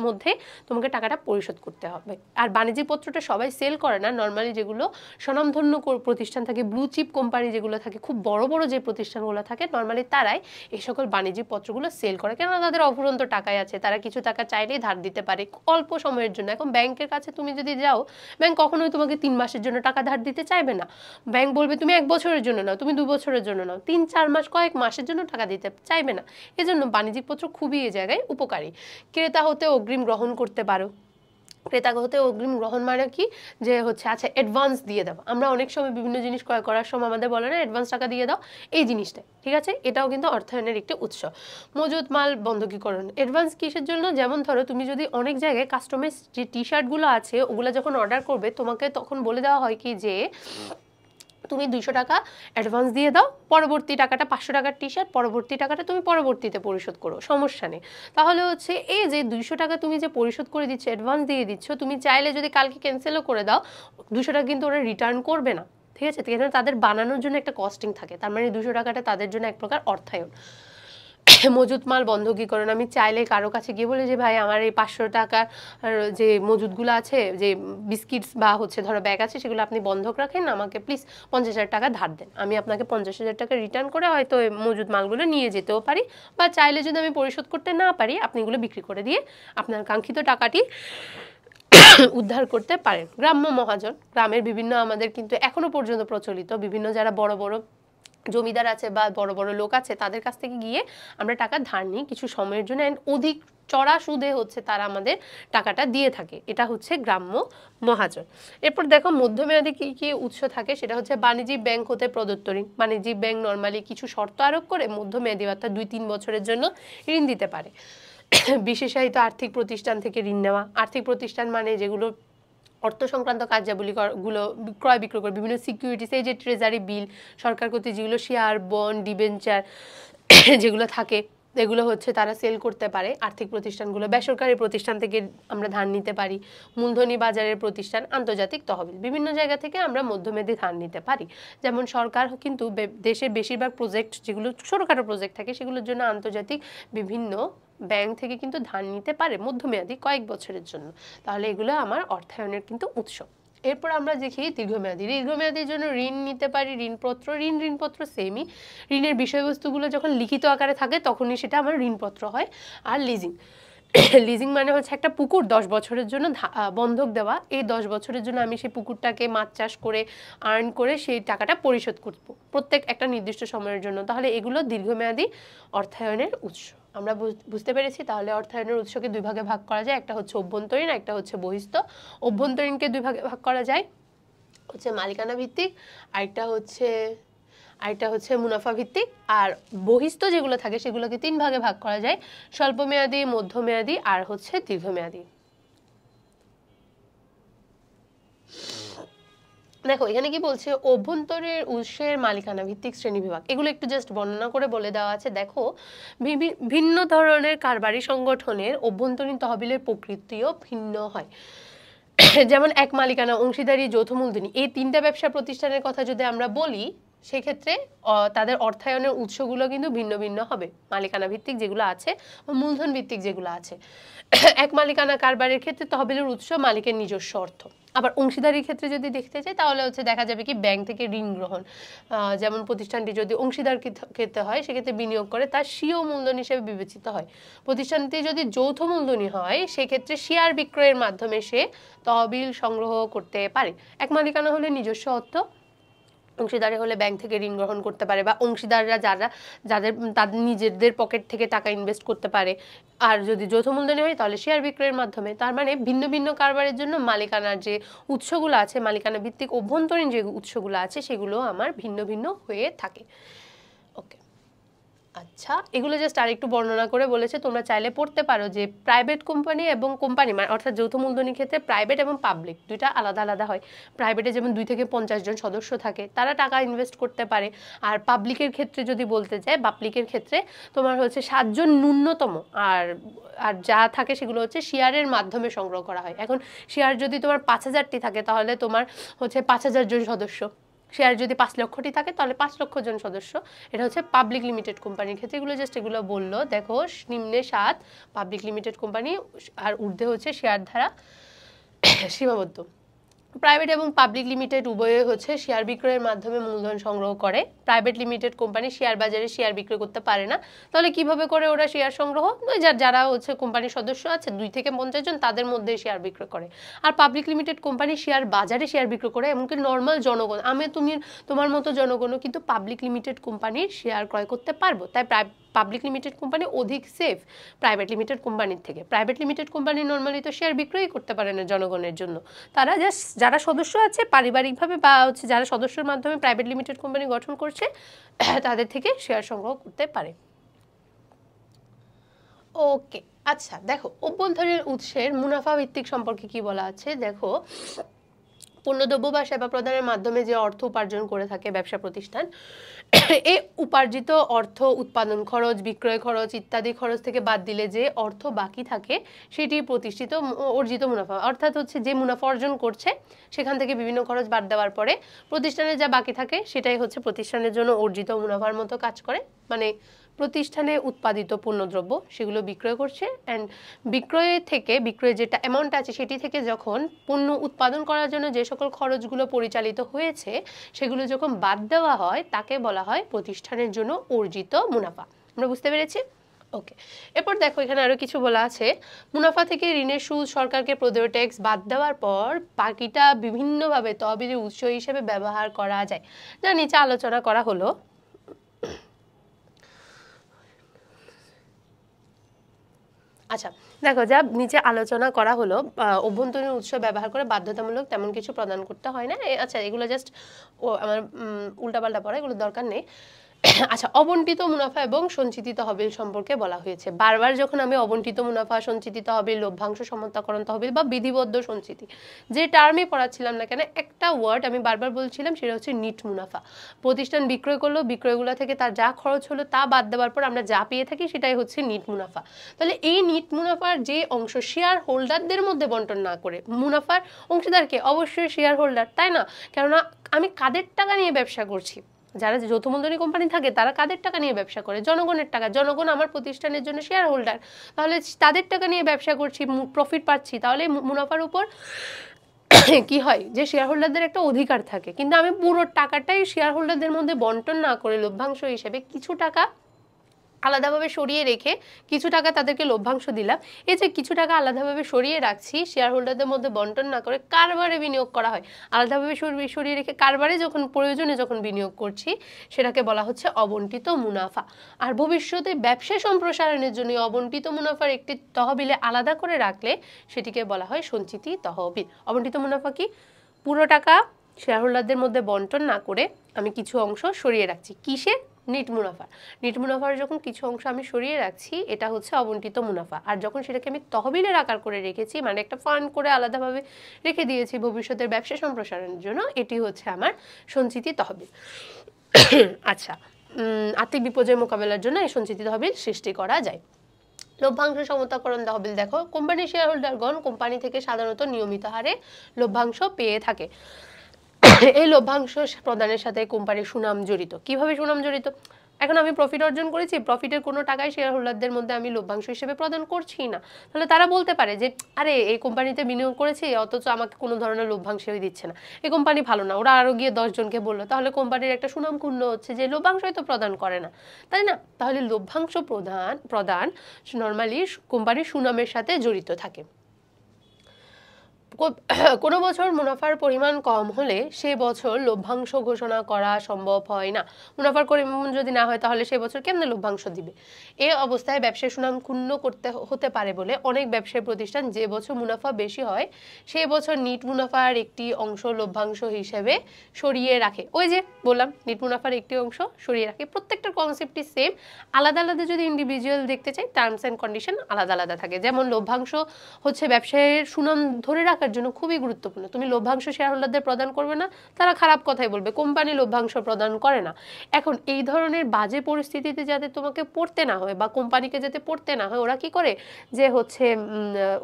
মধ্যে তোমাকে টাকাটা পরিশোধ করতে হবে। আর বাণিজ্যিক পত্রটা সবাই সেল করে না, নর্মালি যেগুলো স্বনামধন্য প্রতিষ্ঠান থাকে, ব্লু চিপ কোম্পানি যেগুলো থাকে, খুব বড় বড় যে প্রতিষ্ঠানগুলো থাকে, নর্মালি তারাই এই সকল বাণিজ্যিক পত্রগুলো সেল করে, কেননা তাদের অফুরন্ত টাকায় আছে, তারা কিছু টাকা চাইলেই ধার দিতে পারে অল্প সময়ের জন্য। এখন ব্যাংকের কাছে তুমি যদি যাও, ব্যাংক কখনোই তোমাকে 3 মাসের জন্য টাকা ধার দিতে চাইবে না। ব্যাংক বলবে তুমি 1 বছরের জন্য নাও, তুমি 2 বছরের জন্য নাও, 3-4 মাস, কয়েক মাসের জন্য টাকা দিতে চাইবে না। এজন্য বাণিজ্যিক পত্র খুবই এই জায়গায় উপকারী। ক্রেতা হতে অগ্রিম গ্রহণ করতে পারো। ক্রেতা হতে অগ্রিম গ্রহণ মানে কি? যে হচ্ছে আচ্ছা অ্যাডভান্স দিয়ে দাও। আমরা অনেক সময় বিভিন্ন জিনিস ক্রয় করার সময় আমাদের বলে না অ্যাডভান্স টাকা দিয়ে দাও, এই জিনিসটা, ঠিক আছে? এটাও কিন্তু অর্থায়নের একটি উৎস। মজুত মাল বন্ধকীকরণ, অ্যাডভান্স কিসের জন্য? যেমন ধরো তুমি যদি অনেক জায়গায় কাস্টমাইজ যে টি শার্টগুলো আছে ওগুলো যখন অর্ডার করবে, তোমাকে তখন বলে দেওয়া হয় কি যে তুমি 200 টাকা অ্যাডভান্স দিয়ে দাও, পরবর্তী টাকাটা 500 টাকার টি শার্ট, পরবর্তী টাকাটা তুমি পরবর্তীতে পরিশোধ করো, সমস্যা নেই। তাহলে হচ্ছে এই যে 200 টাকা তুমি যে পরিশোধ করে দিচ্ছ, অ্যাডভান্স দিয়ে দিচ্ছ, তুমি চাইলে যদি কালকে ক্যান্সেলও করে দাও, 200 টাকা কিন্তু ওরা রিটার্ন করবে না, ঠিক আছে? কারণ তাদের বানানোর জন্য একটা কস্টিং থাকে, তার মানে 200 টাকাটা তাদের জন্য এক প্রকার অর্থায়ন। মজুত মাল বন্ধকীকরণ, আমি চাইলে কারো কাছে গিয়ে বলে যে ভাই আমার এই 500 টাকার যে মজুদগুলো আছে, যে বিস্কিটস বা হচ্ছে ধরো ব্যাগ আছে, সেগুলো আপনি বন্ধক রাখেন, আমাকে প্লিজ 50,000 টাকা ধার দেন, আমি আপনাকে 50,000 টাকা রিটার্ন করে হয়তো এই মজুদ মালগুলো নিয়ে যেতেও পারি, বা চাইলে যদি আমি পরিশোধ করতে না পারি, আপনি এগুলো বিক্রি করে দিয়ে আপনার কাঙ্ক্ষিত টাকাটি উদ্ধার করতে পারেন। গ্রাম্য মহাজন, গ্রামের বিভিন্ন আমাদের কিন্তু এখনো পর্যন্ত প্রচলিত বিভিন্ন যারা বড় বড় জমিদার আছে বা বড় বড় লোক আছে, তাদের কাছ থেকে গিয়ে আমরা টাকা ধার নিই কিছু সময়ের জন্য, অ্যান্ড অধিক চড়া সুদে হচ্ছে তারা আমাদের টাকাটা দিয়ে থাকে, এটা হচ্ছে গ্রাম্য মহাজন। এরপর দেখো মধ্যমেয়াদী কি কি উৎস থাকে, সেটা হচ্ছে বাণিজ্যিক ব্যাংক হতে প্রদত্ত ঋণ। বাণিজ্যিক ব্যাংক নর্মালি কিছু শর্ত আরোপ করে মধ্যমেয়াদী অর্থাৎ 2-3 বছরের জন্য ঋণ দিতে পারে। বিশেষায়িত আর্থিক প্রতিষ্ঠান থেকে ঋণ নেওয়া, আর্থিক প্রতিষ্ঠান মানে যেগুলো অর্থ সংক্রান্ত কার্যাবলীগুলো ক্রয় বিক্রয় করে, বিভিন্ন সিকিউরিটিস, এই যে ট্রেজারি বিল, সরকার কর্তৃক যেগুলো শেয়ার, বন্ড, ডিবেঞ্চার যেগুলো থাকে, এগুলো হচ্ছে তারা সেল করতে পারে আর্থিক প্রতিষ্ঠানগুলো। বেসরকারি প্রতিষ্ঠান থেকে আমরা ধার নিতে পারি, মূলধনী বাজারের প্রতিষ্ঠান, আন্তর্জাতিক তহবিল, বিভিন্ন জায়গা থেকে আমরা মধ্যমেয়াদী ধার নিতে পারি। যেমন সরকার কিন্তু দেশের বেশিরভাগ প্রজেক্ট যেগুলো ছোটোখাটো প্রজেক্ট থাকে, সেগুলোর জন্য আন্তর্জাতিক বিভিন্ন ব্যাংক থেকে কিন্তু ধার নিতে পারে মধ্যমেয়াদী কয়েক বছরের জন্য। তাহলে এগুলো আমার অর্থায়নের কিন্তু উৎস। এরপর আমরা দেখি দীর্ঘমেয়াদী। দীর্ঘমেয়াদীর জন্য ঋণ নিতে পারি, ঋণপত্র। ঋণপত্র সেমই, ঋণের বিষয়বস্তুগুলো যখন লিখিত আকারে থাকে তখনই সেটা আমার ঋণপত্র হয়। আর লিজিং, লিজিং মানে হচ্ছে একটা পুকুর 10 বছরের জন্য বন্ধক দেওয়া, এই 10 বছরের জন্য আমি সেই পুকুরটাকে মাছ চাষ করে আর্ন করে সেই টাকাটা পরিশোধ করব প্রত্যেক একটা নির্দিষ্ট সময়ের জন্য। তাহলে এগুলো দীর্ঘমেয়াদী অর্থায়নের উৎস। আমরা বুঝতে পেরেছি তাহলে অর্থায়নের উৎসকে দুই ভাগে ভাগ করা যায়, একটা হচ্ছে অভ্যন্তরীণ, একটা হচ্ছে বহিস্থ। অভ্যন্তরীণকে দুই ভাগে ভাগ করা যায় হচ্ছে মালিকানা ভিত্তিক, আরেকটা হচ্ছে মুনাফা ভিত্তিক। আর বহিস্থ যেগুলো থাকে সেগুলোকে 3 ভাগে ভাগ করা যায়, স্বল্পমেয়াদী, মধ্যমেয়াদী আর হচ্ছে দীর্ঘমেয়াদী। দেখো এখানে কি বলছে, অভ্যন্তরের উৎসের মালিকানা ভিত্তিক শ্রেণীবিভাগ, এগুলো একটু জাস্ট বর্ণনা করে বলে দেওয়া আছে। দেখো ভিন্ন ধরনের কারবারি সংগঠনের অভ্যন্তরীণ তহবিলের প্রকৃতিও ভিন্ন হয়। যেমন এক মালিকানা, অংশীদারি, যৌথ মূলধনী, এই 3টা ব্যবসা প্রতিষ্ঠানের কথা যদি আমরা বলি সেক্ষেত্রে তাদের অর্থায়নের উৎসগুলো কিন্তু ভিন্ন ভিন্ন হবে, মালিকানা ভিত্তিক যেগুলো আছে বা মূলধন ভিত্তিক যেগুলো আছে। এক মালিকানা কারবারের ক্ষেত্রে তহবিলের উৎস মালিকের নিজস্ব অর্থ। আবার অংশীদারির ক্ষেত্রে যদি দেখতে চাই তাহলে হচ্ছে দেখা যাবে কি ব্যাংক থেকে ঋণ গ্রহণ, যেমন প্রতিষ্ঠানটি যদি অংশীদার ক্ষেত্রে হয় সেক্ষেত্রে বিনিয়োগ করে তার স্বীয় মূলধন হিসেবে বিবেচিত হয়। প্রতিষ্ঠানটি যদি যৌথ মূলধনী হয় সেক্ষেত্রে শেয়ার বিক্রয়ের মাধ্যমে সে তহবিল সংগ্রহ করতে পারে। এক মালিকানা হলে নিজস্ব অর্থ, অংশীদারি হলে ব্যাংক থেকে ঋণ গ্রহণ করতে পারে বা অংশীদাররা যাদের তাদের নিজেদের পকেট থেকে টাকা ইনভেস্ট করতে পারে। আর যদি যৌথ মূলধনী হয় তাহলে শেয়ার বিক্রয়ের মাধ্যমে। তার মানে ভিন্ন ভিন্ন কারবারের জন্য মালিকানার যে উৎসগুলো আছে, মালিকানা ভিত্তিক অভ্যন্তরীণ যে উৎসগুলো আছে সেগুলো আমার ভিন্ন ভিন্ন হয়ে থাকে। ওকে, আচ্ছা, এগুলো জাস্ট আরেকটু বর্ণনা করে বলেছে, তোমরা চাইলে পড়তে পারো যে প্রাইভেট কোম্পানি এবং কোম্পানি মানে অর্থাৎ যৌথ মূলধনীর ক্ষেত্রে প্রাইভেট এবং পাবলিক দুইটা আলাদা আলাদা হয়। প্রাইভেটে যেমন 2 থেকে 50 জন সদস্য থাকে, তারা টাকা ইনভেস্ট করতে পারে। আর পাবলিকের ক্ষেত্রে যদি বলতে চাই, পাবলিকের ক্ষেত্রে তোমার হচ্ছে 7 জন ন্যূনতম, আর আর যা থাকে সেগুলো হচ্ছে শেয়ারের মাধ্যমে সংগ্রহ করা হয়। এখন শেয়ার যদি তোমার 5000টি থাকে তাহলে তোমার হচ্ছে 5000 জন সদস্য, শেয়ার যদি 5 লক্ষটি থাকে তাহলে 5 লক্ষ জন সদস্য। এটা হচ্ছে পাবলিক লিমিটেড কোম্পানির ক্ষেত্রে। এগুলো জাস্ট এগুলো বললো। দেখো নিম্নে 7 পাবলিক লিমিটেড কোম্পানি আর ঊর্ধ্বে হচ্ছে শেয়ার ধারা সীমাবদ্ধ। প্রাইভেট এবং পাবলিক লিমিটেড উভয়ে হচ্ছে শেয়ার বিক্রয়ের মাধ্যমে মূলধন সংগ্রহ করে। প্রাইভেট লিমিটেড কোম্পানি শেয়ার বাজারে শেয়ার বিক্রয় করতে পারে না। তাহলে কিভাবে করে ওরা শেয়ার সংগ্রহ? যারা হচ্ছে কোম্পানির সদস্য আছে 2 থেকে 50 জন তাদের মধ্যে শেয়ার বিক্রয় করে। আর পাবলিক লিমিটেড কোম্পানি শেয়ার বাজারে শেয়ার বিক্রয় করে, এমনকি নর্মাল জনগণ, তোমার মতো জনগণও কিন্তু পাবলিক লিমিটেড কোম্পানির শেয়ার ক্রয় করতে পারবো। তাই পাবলিক লিমিটেড কোম্পানি অধিক সেফ প্রাইভেট লিমিটেড কোম্পানির থেকে। প্রাইভেট লিমিটেড কোম্পানি নর্মালি তো শেয়ার বিক্রয় করতে পারে না জনগণের জন্য, তারা জাস্ট যারা সদস্য আছে পারিবারিকভাবে বা হচ্ছে যারা সদস্যের মাধ্যমে প্রাইভেট লিমিটেড কোম্পানি গঠন করছে তাদের থেকে শেয়ার সংগ্রহ করতে পারে। ওকে, আচ্ছা দেখো অভ্যন্তরীণ উৎসের মুনাফা ভিত্তিক সম্পর্কে কি বলা আছে। দেখো পণ্যদ্রব্য বা সেবা প্রদানের মাধ্যমে যে অর্থ উপার্জন করে থাকে ব্যবসা প্রতিষ্ঠান, এই উপার্জিত অর্থ উৎপাদন খরচ, বিক্রয় খরচ ইত্যাদি খরচ থেকে বাদ দিলে যে অর্থ বাকি থাকে সেটি অর্জিত মুনাফা। অর্থাৎ হচ্ছে যে মুনাফা অর্জন করছে সেখান থেকে বিভিন্ন খরচ বাদ দেওয়ার পরে প্রতিষ্ঠানের যা বাকি থাকে সেটাই হচ্ছে প্রতিষ্ঠানের জন্য অর্জিত মুনাফার মতো কাজ করে। মানে প্রতিষ্ঠানে উৎপাদিত পণ্যদ্রব্য সেগুলো বিক্রয় করছে, অ্যান্ড বিক্রয়ের যেটা অ্যামাউন্ট আছে সেটি থেকে যখন পণ্য উৎপাদন করার জন্য যে সকল খরচগুলো পরিচালিত হয়েছে সেগুলো যখন বাদ দেওয়া হয় তাকে বলা হয় প্রতিষ্ঠানের জন্য অর্জিত মুনাফা। আমরা বুঝতে পেরেছি? ওকে, এরপর দেখো এখানে আরো কিছু বলা আছে। মুনাফা থেকে ঋণের সুদ, সরকারকে প্রদেয় ট্যাক্স বাদ দেওয়ার পর বাকিটা বিভিন্নভাবে তহবিলের উৎস হিসেবে ব্যবহার করা যায়, যা নিচে আলোচনা করা হলো। আচ্ছা দেখো যা নিচে আলোচনা করা হলো, অভ্যন্তরীণ উৎস ব্যবহার করে বাধ্যতামূলক তেমন কিছু প্রদান করতে হয় না। আচ্ছা এগুলো জাস্ট আমার উল্টাপাল্টা পড়া, এগুলো দরকার নেই। আচ্ছা, অবন্টিত মুনাফা এবং সঞ্চিত তহবিল সম্পর্কে বলা হয়েছে। বারবার যখন আমি অবন্টিত মুনাফা, সঞ্চিত তহবিল, লভ্যাংশ সমতাকরণ তহবিল বা বিধিবদ্ধ সঞ্চিতি যে টার্মে পড়াচ্ছিলাম না কেন, একটা ওয়ার্ড আমি বারবার বলছিলাম, সেটা হচ্ছে নিট মুনাফা। প্রতিষ্ঠান বিক্রয় করলো, বিক্রয়গুলো থেকে তার যা খরচ হলো তা বাদ দেওয়ার পর আমরা যা পেয়ে থাকি সেটাই হচ্ছে নিট মুনাফা। তাহলে এই নিট মুনাফার যে অংশ শেয়ার হোল্ডারদের মধ্যে বন্টন না করে, মুনাফার অংশীদারকে অবশ্যই শেয়ার হোল্ডার, তাই না? কেননা আমি কাদের টাকা নিয়ে ব্যবসা করছি? যারা যৌথ মূলধনী কোম্পানি থাকে তারা কাদের টাকা নিয়ে ব্যবসা করে? জনগণের টাকা। জনগণ আমার প্রতিষ্ঠানের জন্য শেয়ার হোল্ডার, তাহলে তাদের টাকা নিয়ে ব্যবসা করছি, প্রফিট পাচ্ছি, তাহলে মুনাফার উপর কি হয় যে শেয়ার হোল্ডারদের একটা অধিকার থাকে। কিন্তু আমি পুরো টাকাটাই শেয়ার হোল্ডারদের মধ্যে বন্টন না করে লভ্যাংশ হিসেবে কিছু টাকা আলাদাভাবে সরিয়ে রেখে কিছু টাকা তাদেরকে লভ্যাংশ দিলাম। এই যে কিছু টাকা আলাদাভাবে সরিয়ে রাখছি, শেয়ার হোল্ডারদের মধ্যে বন্টন না করে কারবারে বিনিয়োগ করা হয়। আলাদাভাবে সরিয়ে রেখে কারবারে যখন প্রয়োজনে যখন বিনিয়োগ করছি, সেটাকে বলা হচ্ছে অবন্টিত মুনাফা। আর ভবিষ্যতে ব্যবসা সম্প্রসারণের জন্য অবন্টিত মুনাফার একটি তহবিলে আলাদা করে রাখলে সেটিকে বলা হয় সঞ্চিতি তহবিল। অবন্টিত মুনাফা কি? পুরো টাকা শেয়ার হোল্ডারদের মধ্যে বন্টন না করে আমি কিছু অংশ সরিয়ে রাখছি। কিসের? নেট মুনাফা। নেট মুনাফার যখন কিছু অংশ আমি সরিয়ে রাখছি, এটা হচ্ছে অবন্টিত মুনাফা। আর যখন সেটাকে আমি তহবিলের আকার করে রেখেছি, মানে একটা ফান্ড করে আলাদাভাবে রেখে দিয়েছি ভবিষ্যতের ব্যবসা সম্প্রসারণের জন্য, এটি হচ্ছে আমার সঞ্চিতি তহবিল। আচ্ছা, আর্থিক বিপর্যয় মোকাবেলার জন্য এই সঞ্চিতি তহবিল সৃষ্টি করা যায়। লভ্যাংশ সমতাকরণ তহবিল দেখো, কোম্পানির শেয়ার হোল্ডারগণ কোম্পানি থেকে সাধারণত নিয়মিত হারে লভ্যাংশ পেয়ে থাকে। এই লভ্যাংশ প্রদানের সাথে কোম্পানির সুনাম জড়িত। কিভাবে সুনাম জড়িত? এখন আমি প্রফিট অর্জন করেছি, প্রফিটের কোনো টাকাই শেয়ার হোল্ডারদের মধ্যে আমি লভ্যাংশ হিসেবে প্রদান করছি না, তাহলে তারা বলতে পারে যে আরে এই কোম্পানিতে বিনিয়োগ করেছি অথচ আমাকে কোনো ধরনের লভ্যাংশই দিচ্ছে না, এই কোম্পানি ভালো না। ওরা আরও গিয়ে 10 জনকে বললো, তাহলে কোম্পানির একটা সুনাম ক্ষুণ্ণ হচ্ছে যে লভ্যাংশই তো প্রদান করে না, তাই না? তাহলে লভ্যাংশ প্রদান নর্মালি কোম্পানির সুনামের সাথে জড়িত থাকে। কোনো বছর মুনাফার পরিমাণ কম হলে সে বছর লভ্যাংশ ঘোষণা করা সম্ভব হয় না। মুনাফার পরিমাণ যদি না হয় তাহলে সে বছর কেমনে লভ্যাংশ দিবে? এই অবস্থায় ব্যবসায় সুনাম ক্ষুণ্ণ হতে পারে বলে অনেক ব্যবসায়ী প্রতিষ্ঠান যে বছর মুনাফা বেশি হয় সেই বছর নিট মুনাফার একটি অংশ লভ্যাংশ হিসেবে সরিয়ে রাখে। ওই যে বললাম, নিট মুনাফার একটি অংশ সরিয়ে রাখে। প্রত্যেকটা কনসেপ্টই সেম, আলাদা আলাদা যদি ইন্ডিভিজুয়াল দেখতে চাই টার্মস অ্যান্ড কন্ডিশন আলাদা আলাদা থাকে। যেমন লভ্যাংশ হচ্ছে ব্যবসায়ের সুনাম ধরে রাখার জন্য খুবই গুরুত্বপূর্ণ। তুমি লভ্যাংশ শেয়ার হোল্ডারদের প্রদান করবে না, তারা খারাপ কথাই বলবে, কোম্পানি লভ্যাংশ প্রদান করে না। এখন এই ধরনের বাজে পরিস্থিতিতে যাতে তোমাকে পড়তে না হয় বা কোম্পানিকে যাতে পড়তে না হয়, ওরা কি করে যে হচ্ছে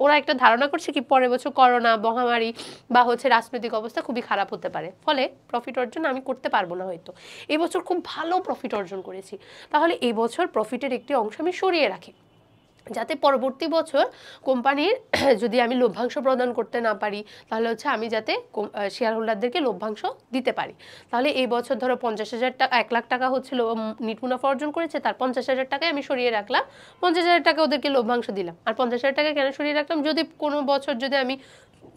ওরা একটা ধারণা করছে কি পরের বছর করোনা মহামারী বা হচ্ছে রাজনৈতিক অবস্থা খুবই খারাপ হতে পারে, ফলে প্রফিট অর্জন আমি করতে পারবো না। হয়তো এই বছর খুব ভালো প্রফিট অর্জন করেছি, তাহলে এই বছর প্রফিটের একটি অংশ আমি সরিয়ে রাখি, যাতে পরবর্তী বছর কোম্পানির যদি আমি লভ্যাংশ প্রদান করতে না পারি তাহলে হচ্ছে আমি যাতে শেয়ার হোল্ডারদেরকে লভ্যাংশ দিতে পারি। তাহলে এই বছর ধরো 50,000 টাকা 1 লাখ টাকা হচ্ছে নিট মুনাফা অর্জন করেছে, তার 50,000 টাকায় আমি সরিয়ে রাখলাম, 50,000 টাকা ওদেরকে লভ্যাংশ দিলাম। আর 50,000 টাকা কেন সরিয়ে রাখলাম? যদি কোনো বছর যদি আমি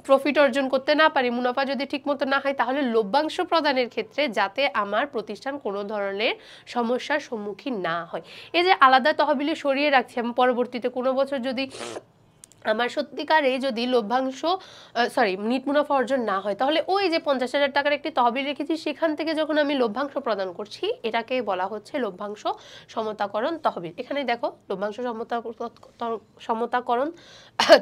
প্রফিট অর্জন করতে না পারি, মুনাফা যদি ঠিকমতো না হয়, তাহলে লভ্যাংশ প্রদানের ক্ষেত্রে যাতে আমার প্রতিষ্ঠান কোনো ধরনের সমস্যার সম্মুখীন না হয়। এই যে আলাদা তহবিলে সরিয়ে রাখছি, আমি পরবর্তীতে কোনো বছর যদি আমার সত্যিকারে যদি লভ্যাংশ নিট মুনাফা অর্জন না হয়, তাহলে ওই যে 50,000 টাকার একটি তহবিল রেখেছি সেখান থেকে যখন আমি লভ্যাংশ প্রদান করছি, এটাকে বলা হচ্ছে লভ্যাংশ সমতাকরণ তহবিল। এখানে দেখো লভ্যাংশ সমতাকরণ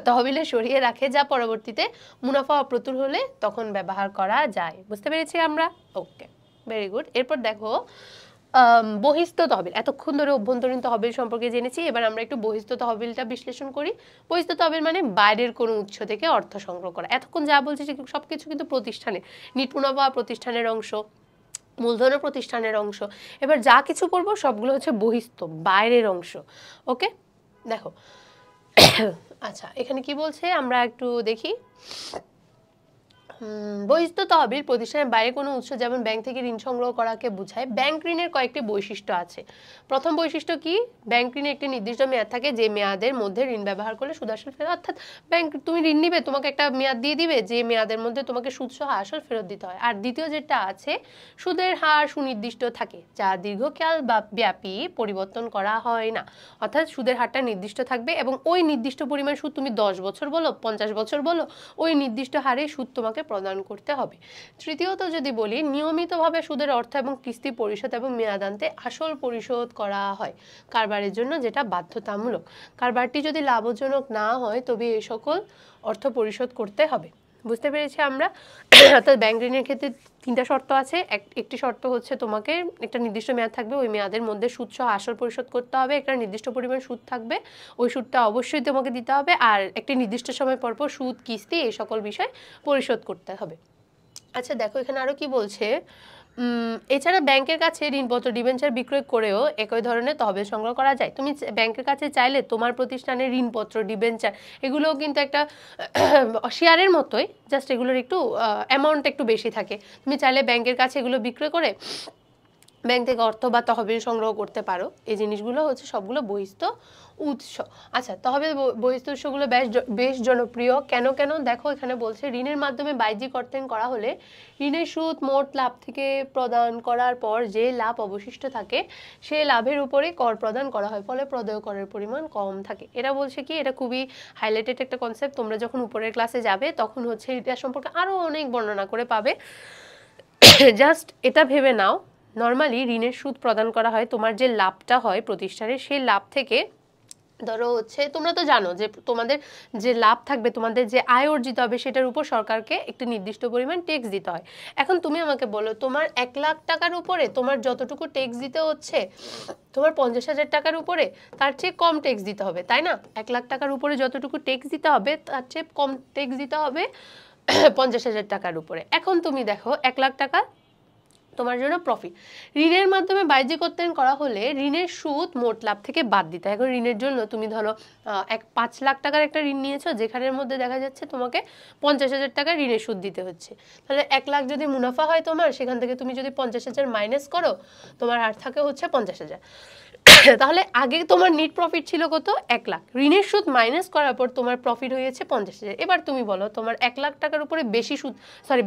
তহবিলে সরিয়ে রাখে, যা পরবর্তীতে মুনাফা অপ্রতুল হলে তখন ব্যবহার করা যায়। বুঝতে পেরেছি আমরা? ওকে, ভেরি গুড। এরপর দেখো বহিস্থ তহবিল। এতক্ষণ ধরে অভ্যন্তরীণ তহবিল সম্পর্কে জেনেছি, এবার আমরা একটু বহিস্থ তহবিলটা বিশ্লেষণ করি। বহিস্থ তহবিল মানে বাইরের কোনো উৎস থেকে অর্থ সংগ্রহ করা। এতক্ষণ যা বলছি সবকিছু কিন্তু প্রতিষ্ঠানে, নিট মুনাফা প্রতিষ্ঠানের অংশ, মূলধনও প্রতিষ্ঠানের অংশ। এবার যা কিছু করবো সবগুলো হচ্ছে বহিস্থ, বাইরের অংশ। ওকে, দেখো আচ্ছা এখানে কি বলছে আমরা একটু দেখি। বহিস্থ তহবিল প্রতিষ্ঠানের বাইরে কোনো উৎস যেমন ব্যাংক থেকে ঋণ সংগ্রহ করাকে বোঝায়। ব্যাংক ঋণের কয়েকটি বৈশিষ্ট্য আছে। প্রথম বৈশিষ্ট্য কি? ব্যাংক ঋণে একটি নির্দিষ্ট মেয়াদ থাকে, যে মেয়াদের মধ্যে ঋণ ব্যবহার করলে সুদ আসল ফেরত, অর্থাৎ ব্যাংক তুমি ঋণ নিবে, তোমাকে একটা মেয়াদ দিয়ে দিবে যে মেয়াদের মধ্যে তোমাকে সুদ সহ আসল ফেরত দিতে হয়। আর দ্বিতীয় যেটা আছে, সুদের হার সুনির্দিষ্ট থাকে, যা দীর্ঘকাল বা ব্যাপী পরিবর্তন করা হয় না। অর্থাৎ সুদের হারটা নির্দিষ্ট থাকবে এবং ওই নির্দিষ্ট পরিমাণ সুদ তুমি 10 বছর বলো 50 বছর বলো, ওই নির্দিষ্ট হারে সুদ তোমাকে প্রদান করতে হবে। তৃতীয়ত যদি বলি, নিয়মিতভাবে সুদের অর্থ এবং কিস্তি পরিশোধ এবং মেয়াদান্তে আসল পরিশোধ করা হয় কারবারের জন্য, যেটা বাধ্যতামূলক। কারবারটি যদি লাভজনক না হয় তবে এই সকল অর্থ পরিশোধ করতে হবে। বুঝতে পেরেছি আমরা? অর্থাৎ ব্যাংক ঋণের ক্ষেত্রে 3টা শর্ত আছে। একটি শর্ত হচ্ছে তোমাকে একটা নির্দিষ্ট মেয়াদ থাকবে, ওই মেয়াদের মধ্যে সুদ সহ আসল পরিশোধ করতে হবে, একটা নির্দিষ্ট পরিমাণ সুদ থাকবে, ওই সুদটা অবশ্যই তোমাকে দিতে হবে, আর একটি নির্দিষ্ট সময় পর পর সুদ কিস্তি এই সকল বিষয় পরিশোধ করতে হবে। আচ্ছা দেখো এখানে আরো কি বলছে। এছাড়া ব্যাংকের কাছে ঋণপত্র ডিবেঞ্চার বিক্রয় করেও একই ধরনের তহবিল সংগ্রহ করা যায়। তুমি ব্যাংকের কাছে চাইলে তোমার প্রতিষ্ঠানের ঋণপত্র ডিবেঞ্চার এগুলোও কিন্তু একটা শেয়ারের মতোই, জাস্ট এগুলোর একটু অ্যামাউন্ট একটু বেশি থাকে। তুমি চাইলে ব্যাংকের কাছে এগুলো বিক্রয় করে ব্যাংক থেকে অর্থ বা তহবিল সংগ্রহ করতে পারো। এই জিনিসগুলো হচ্ছে সবগুলো বহিস্থ উৎস। আচ্ছা, তহবিল বহিস্থ উৎসগুলো বেশ জনপ্রিয়। কেন কেন দেখো, এখানে বলছে ঋণের মাধ্যমে বাহ্যিক অর্থায়ন করা হলে ঋণের সুদ মোট লাভ থেকে প্রদান করার পর যে লাভ অবশিষ্ট থাকে সেই লাভের উপরে কর প্রদান করা হয়, ফলে প্রদেয় করের পরিমাণ কম থাকে। এরা বলছে কি, এটা খুবই হাইলাইটেড একটা কনসেপ্ট। তোমরা যখন উপরের ক্লাসে যাবে তখন হচ্ছে এটা সম্পর্কে আরও অনেক বর্ণনা করে পাবে। জাস্ট এটা ভেবে নাও, নর্মালি ঋণের সুদ প্রদান করা হয়, তোমার যে লাভটা হয় প্রতিষ্ঠানের সেই লাভ থেকে ধরো হচ্ছে, তোমরা তো জানো যে তোমাদের যে লাভ থাকবে, তোমাদের যে আয় অর্জিত হবে সেটার উপর সরকারকে একটি নির্দিষ্ট পরিমাণ ট্যাক্স দিতে হয়। এখন তুমি আমাকে বলো, তোমার 1,00,000 টাকার উপরে তোমার যতটুকু ট্যাক্স দিতে হচ্ছে তোমার 50,000 টাকার উপরে তার চেয়ে কম ট্যাক্স দিতে হবে, তাই না? 1,00,000 টাকার উপরে যতটুকু ট্যাক্স দিতে হবে তার চেয়ে কম ট্যাক্স দিতে হবে 50,000 টাকার উপরে। এখন তুমি দেখো 1,00,000 টাকা তোমার জন্য প্রফিট। ঋণের মাধ্যমে বাহ্যিক অর্থায়ন করা হলে ঋণের সুদ মোট লাভ থেকে বাদ দিতে হয়। এখন ঋণের জন্য তুমি ধরো 5 লাখ টাকার একটা ঋণ নিয়েছো, যেখানের মধ্যে দেখা যাচ্ছে তোমাকে 50,000 টাকা ঋণের সুদ দিতে হচ্ছে, তাহলে 1 লাখ যদি মুনাফা হয় তোমার, সেখান থেকে তুমি যদি 50,000 মাইনাস করো, তোমার আর থাকে হচ্ছে 50,000। তাহলে আগে তোমার নেট প্রফিট ছিল কত? 1 লাখ। ঋণের সুদ মাইনাস করার পর তোমার প্রফিট হয়েছে 50,000। এবার তুমি বলো, তোমার 1 লাখ টাকার উপরে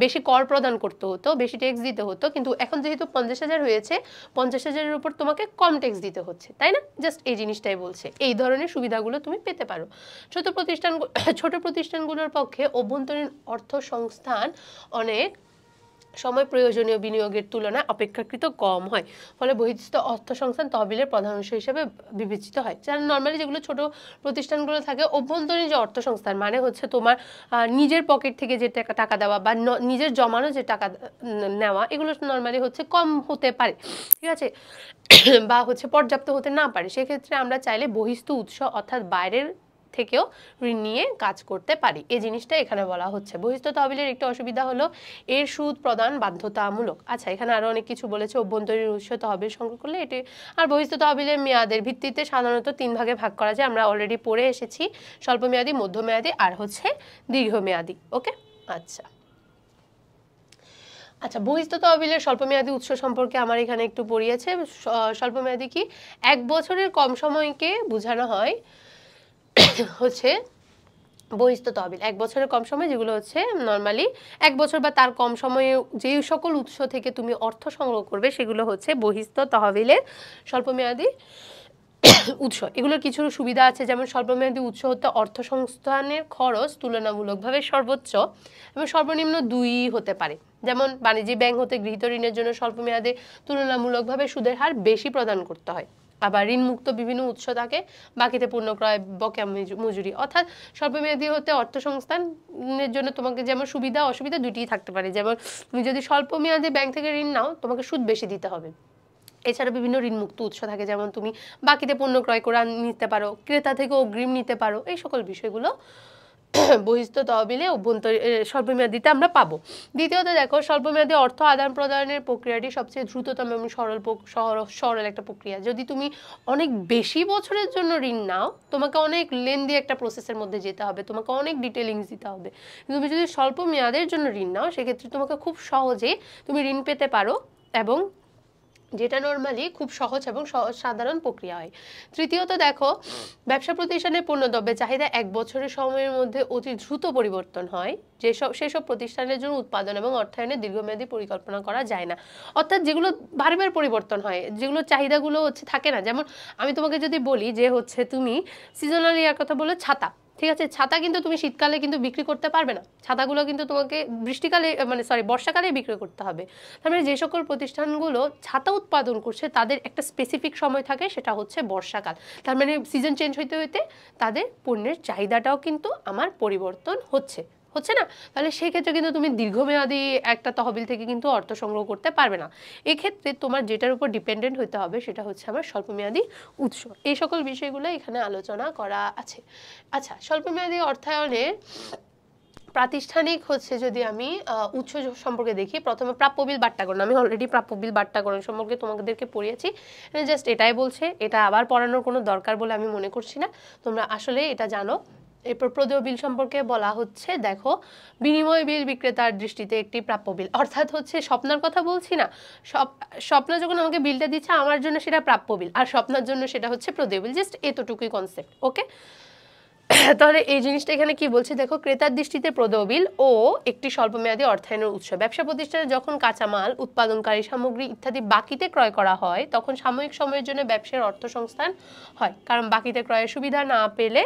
বেশি কর প্রদান করতে হতো, বেশি ট্যাক্স দিতে হতো, কিন্তু এখন যেহেতু 50,000 হয়েছে, 50,000-এর উপর তোমাকে কম ট্যাক্স দিতে হচ্ছে, তাই না? জাস্ট এই জিনিসটাই বলছে। এই ধরনের সুবিধাগুলো তুমি পেতে পারো। ছোট প্রতিষ্ঠানগুলোর পক্ষে অভ্যন্তরীণ অর্থ সংস্থান অনেক সময় প্রয়োজনীয় বিনিয়োগের তুলনায় অপেক্ষাকৃত কম হয়, ফলে বহিঃস্থ অর্থ সংস্থান তহবিলের প্রধান অংশ হিসেবে বিবেচিত হয়। যারা নর্মালি যেগুলো ছোট প্রতিষ্ঠানগুলো থাকে, অভ্যন্তরীণ যে অর্থ সংস্থান মানে হচ্ছে তোমার নিজের পকেট থেকে যে টাকা দেওয়া বা নিজের জমানো যে টাকা নেওয়া, এগুলো নর্মালি হচ্ছে কম হতে পারে, ঠিক আছে, বা হচ্ছে পর্যাপ্ত হতে না পারে। সেক্ষেত্রে আমরা চাইলে বহিঃস্থ উৎস অর্থাৎ বাইরের থেকেও ঋণ নিয়ে কাজ করতে পারি। এই জিনিসটা এখানে বলা হচ্ছে। বহিঃস্থ তহবিলের একটি অসুবিধা হলো এর সুদ প্রদান বাধ্যতামূলক। আচ্ছা, এখানে আরো অনেক কিছু বলেছে। অভ্যন্তরীণ উৎস তহবিল সংগ্রহ করলে এটি আর বহিঃস্থ তহবিলের মেয়াদের ভিত্তিতে সাধারণত 3 ভাগে ভাগ করা যায়। আমরা অলরেডি পড়ে এসেছি, স্বল্পমেয়াদী, মধ্যমেয়াদী আর হচ্ছে দীর্ঘমেয়াদী। ওকে, আচ্ছা আচ্ছা, বহিঃস্থ তহবিলের স্বল্পমেয়াদী উৎস সম্পর্কে আমার এখানে একটু পড়িয়েছে। স্বল্পমেয়াদী কি? 1 বছরের কম সময়কে বোঝানো হয় হচ্ছে বহিঃস্থ তহবিল। 1 বছরের কম সময়, যেগুলো হচ্ছে নর্মালি 1 বছর বা তার কম সময়ে যে সকল উৎস থেকে তুমি অর্থ সংগ্রহ করবে সেগুলো হচ্ছে বহিঃস্থ তহবিলের স্বল্পমেয়াদী উৎস। এগুলোর কিছু সুবিধা আছে, যেমন স্বল্পমেয়াদী উৎস হতে অর্থ সংস্থানের খরচ তুলনামূলকভাবে সর্বোচ্চ এবং সর্বনিম্ন 2 হতে পারে। যেমন বাণিজ্যিক ব্যাংক হতে গৃহীত ঋণের জন্য স্বল্পমেয়াদে তুলনামূলকভাবে সুদের হার বেশি প্রদান করতে হয়। আবার ঋণমুক্ত বিভিন্ন উৎস থাকে, বাকিতে পণ্য ক্রয়, বকেয়া মজুরি। অর্থাৎ স্বল্পমেয়াদী হতে অর্থ সংস্থানের জন্য তোমাকে যেমন সুবিধা অসুবিধা দুটিই থাকতে পারে। যেমন তুমি যদি স্বল্পমেয়াদী ব্যাংক থেকে ঋণ নাও, তোমাকে সুদ বেশি দিতে হবে। এছাড়া বিভিন্ন ঋণমুক্ত উৎস থাকে, যেমন তুমি বাকিতে পণ্য ক্রয় করে নিতে পারো, ক্রেতা থেকে অগ্রিম নিতে পারো। এই সকল বিষয়গুলো বহিঃস্থ তহবিলে স্বল্পমেয়াদীতে আমরা পাবো। দ্বিতীয়ত দেখো, স্বল্পমেয়াদী অর্থ আদান প্রদানের প্রক্রিয়াটি সবচেয়ে দ্রুততম এবং সরল একটা প্রক্রিয়া। যদি তুমি অনেক বেশি বছরের জন্য ঋণ নাও, তোমাকে অনেক লেন্দি একটা প্রসেসের মধ্যে যেতে হবে, তোমাকে অনেক ডিটেলিংস দিতে হবে। তুমি যদি স্বল্প মেয়াদের জন্য ঋণ নাও, সেক্ষেত্রে তোমাকে খুব সহজে তুমি ঋণ পেতে পারো, এবং যেটা নর্মালি খুব সহজ এবং সাধারণ প্রক্রিয়া হয়। তৃতীয়ত দেখো, ব্যবসা প্রতিষ্ঠানের পণ্যদ্রব্যের চাহিদা 1 বছরের সময়ের মধ্যে অতি দ্রুত পরিবর্তন হয়, সেসব প্রতিষ্ঠানের জন্য উৎপাদন এবং অর্থায়নের দীর্ঘমেয়াদী পরিকল্পনা করা যায় না। অর্থাৎ যেগুলো বারবার পরিবর্তন হয়, যেগুলো চাহিদাগুলো হচ্ছে থাকে না। যেমন আমি তোমাকে যদি বলি যে হচ্ছে তুমি সিজনাল ইয়ার কথা বলে ছাতা, ঠিক আছে, ছাতা কিন্তু তুমি শীতকালে কিন্তু বিক্রি করতে পারবে না, ছাতাগুলো কিন্তু তোমাকে বর্ষাকালে বিক্রি করতে হবে। তার মানে যে সকল প্রতিষ্ঠানগুলো ছাতা উৎপাদন করছে তাদের একটা স্পেসিফিক সময় থাকে, সেটা হচ্ছে বর্ষাকাল। তার মানে সিজন চেঞ্জ হইতে হইতে তাদের পণ্যের চাহিদাটাও কিন্তু আমার পরিবর্তন হচ্ছে না। তাহলে সেক্ষেত্রে কিন্তু তুমি দীর্ঘমেয়াদী একটা তহবিল থেকে কিন্তু অর্থ সংগ্রহ করতে পারবে না। এক্ষেত্রে তোমার যেটার উপর ডিপেন্ডেন্ট হতে হবে সেটা হচ্ছে আমার স্বল্পমেয়াদী উৎস। এই সকল বিষয়গুলো এখানে আলোচনা করা আছে। আচ্ছা, স্বল্পমেয়াদী অর্থায়নের প্রাতিষ্ঠানিক হচ্ছে যদি আমি উৎস সম্পর্কে দেখি, প্রথমে প্রাপ্য বিল বাট্টাকরণ। আমি অলরেডি প্রাপ্য বিল বাট্টাকরণ সম্পর্কে তোমাদেরকে পড়িয়েছি, জাস্ট এটাই বলছে, এটা আবার পড়ানোর কোনো দরকার বলে আমি মনে করছি না, তোমরা আসলে এটা জানো। এরপর প্রদেয় বিল সম্পর্কে বলা হচ্ছে, দেখো বিনিময় বিল বিক্রেতার দৃষ্টিতে একটি প্রাপ্য বিল, অর্থাৎ হচ্ছে স্বপ্নার কথা বলছি না, স্বপ্না যখন আমাকে বিলটা দিচ্ছে আমার জন্য সেটা প্রাপ্য বিল, আর স্বপ্নার জন্য সেটা হচ্ছে প্রদেয় বিল, জাস্ট এতটুকুই কনসেপ্ট। ওকে, তাহলে এই জিনিসটা এখানে কি বলছে, দেখো ক্রেতার দৃষ্টিতে প্রদেয় বিল ও একটি স্বল্পমেয়াদী অর্থায়নের উৎস। ব্যবসা প্রতিষ্ঠানে যখন কাঁচামাল, উৎপাদনকারী সামগ্রী ইত্যাদি বাকিতে ক্রয় করা হয় তখন সাময়িক সময়ের জন্য ব্যবসার অর্থ সংস্থান হয়, কারণ বাকিতে ক্রয়ের সুবিধা না পেলে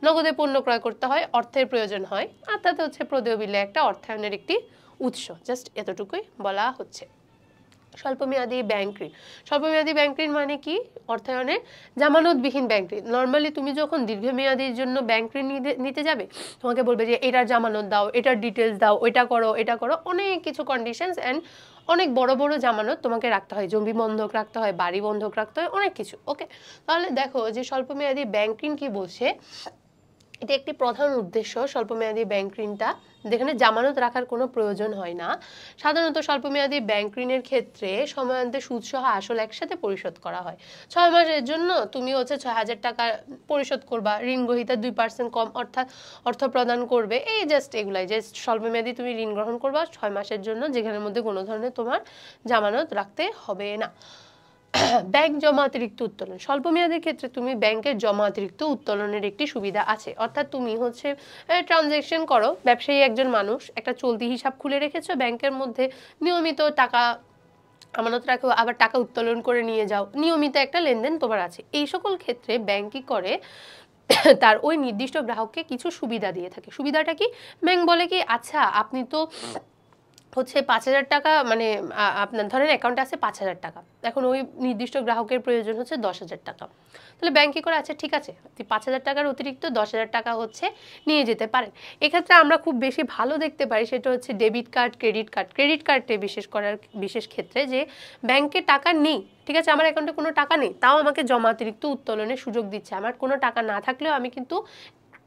নগদে পণ্য ক্রয় করতে হয়, অর্থের প্রয়োজন হয়, আর তাতে হচ্ছে প্রদেয় বিলে একটা অর্থায়নের একটি উৎস। জাস্ট এতটুকুই বলা হচ্ছে। স্বল্পমেয়াদী ব্যাংক ঋণ, স্বল্পমেয়াদী ব্যাংক ঋণ মানে কি, অর্থায়নের জামানতবিহীন ব্যাংক ঋণ। নর্মালি তুমি যখন দীর্ঘমেয়াদীর জন্য ব্যাংক ঋণ নিতে যাবে তোমাকে বলবে যে এটার জামানত দাও, এটার ডিটেলস দাও, এটা করো, এটা করো, অনেক কিছু কন্ডিশনস অ্যান্ড অনেক বড় বড় জামানত তোমাকে রাখতে হয়, জমি বন্ধক রাখতে হয়, বাড়ি বন্ধক রাখতে হয়, অনেক কিছু। ওকে, তাহলে দেখো যে স্বল্পমেয়াদী ব্যাংক ঋণ কি বলছে, এটা একটি প্রধান উদ্দেশ্য স্বল্পমেয়াদী ব্যাংক ঋণটা, যেখানে জামানত রাখার কোনো প্রয়োজন হয় না। সাধারণত স্বল্পমেয়াদী ব্যাংক ঋণের ক্ষেত্রে সময়ান্তে সুদসহ আসল একসাথে পরিশোধ করা হয়। 6 মাসের জন্য তুমি হচ্ছে 6,000 টাকা পরিশোধ করবা, ঋণ গ্রহীতা 2% কম অর্থাৎ অর্থ প্রদান করবে, এই জাস্ট এগুলাই, জাস্ট স্বল্পমেয়াদী তুমি ঋণ গ্রহণ করবা 6 মাসের জন্য, যেখানের মধ্যে কোনো ধরনের তোমার জামানত রাখতে হবে না। ব্যাংক জমা অতিরিক্ত উত্তোলন, স্বল্পমেয়াদের ক্ষেত্রে তুমি ব্যাংকের জমা অতিরিক্ত উত্তোলনের একটি সুবিধা আছে, অর্থাৎ তুমি হচ্ছে ট্রানজ্যাকশন করো, ব্যবসায়ী একজন মানুষ একটা চলতি হিসাব খুলে রেখেছো ব্যাংকের মধ্যে, নিয়মিত টাকা আমানত রাখো, আবার টাকা উত্তোলন করে নিয়ে যাও, নিয়মিত একটা লেনদেন তোমার আছে। এই সকল ক্ষেত্রে ব্যাংক কি করে, তার ওই নির্দিষ্ট গ্রাহককে কিছু সুবিধা দিয়ে থাকে। সুবিধাটা কি, ব্যাংক বলে কি, আচ্ছা আপনি তো হচ্ছে 5,000 টাকা, মানে আপনার ধরেন অ্যাকাউন্টে আছে 5,000 টাকা, এখন ওই নির্দিষ্ট গ্রাহকের প্রয়োজন হচ্ছে 10,000 টাকা, তাহলে ব্যাংক কি করে, আচ্ছা ঠিক আছে আপনি 5,000 টাকার অতিরিক্ত 10,000 টাকা হচ্ছে নিয়ে যেতে পারেন। এক্ষেত্রে আমরা খুব বেশি ভালো দেখতে পারি সেটা হচ্ছে ডেবিট কার্ড, ক্রেডিট কার্ডে বিশেষ ক্ষেত্রে, যে ব্যাংকে টাকা নেই, ঠিক আছে আমার অ্যাকাউন্টে কোনো টাকা নেই, তাও আমাকে জমা অতিরিক্ত উত্তোলনের সুযোগ দিচ্ছে। আমার কোনো টাকা না থাকলেও আমি কিন্তু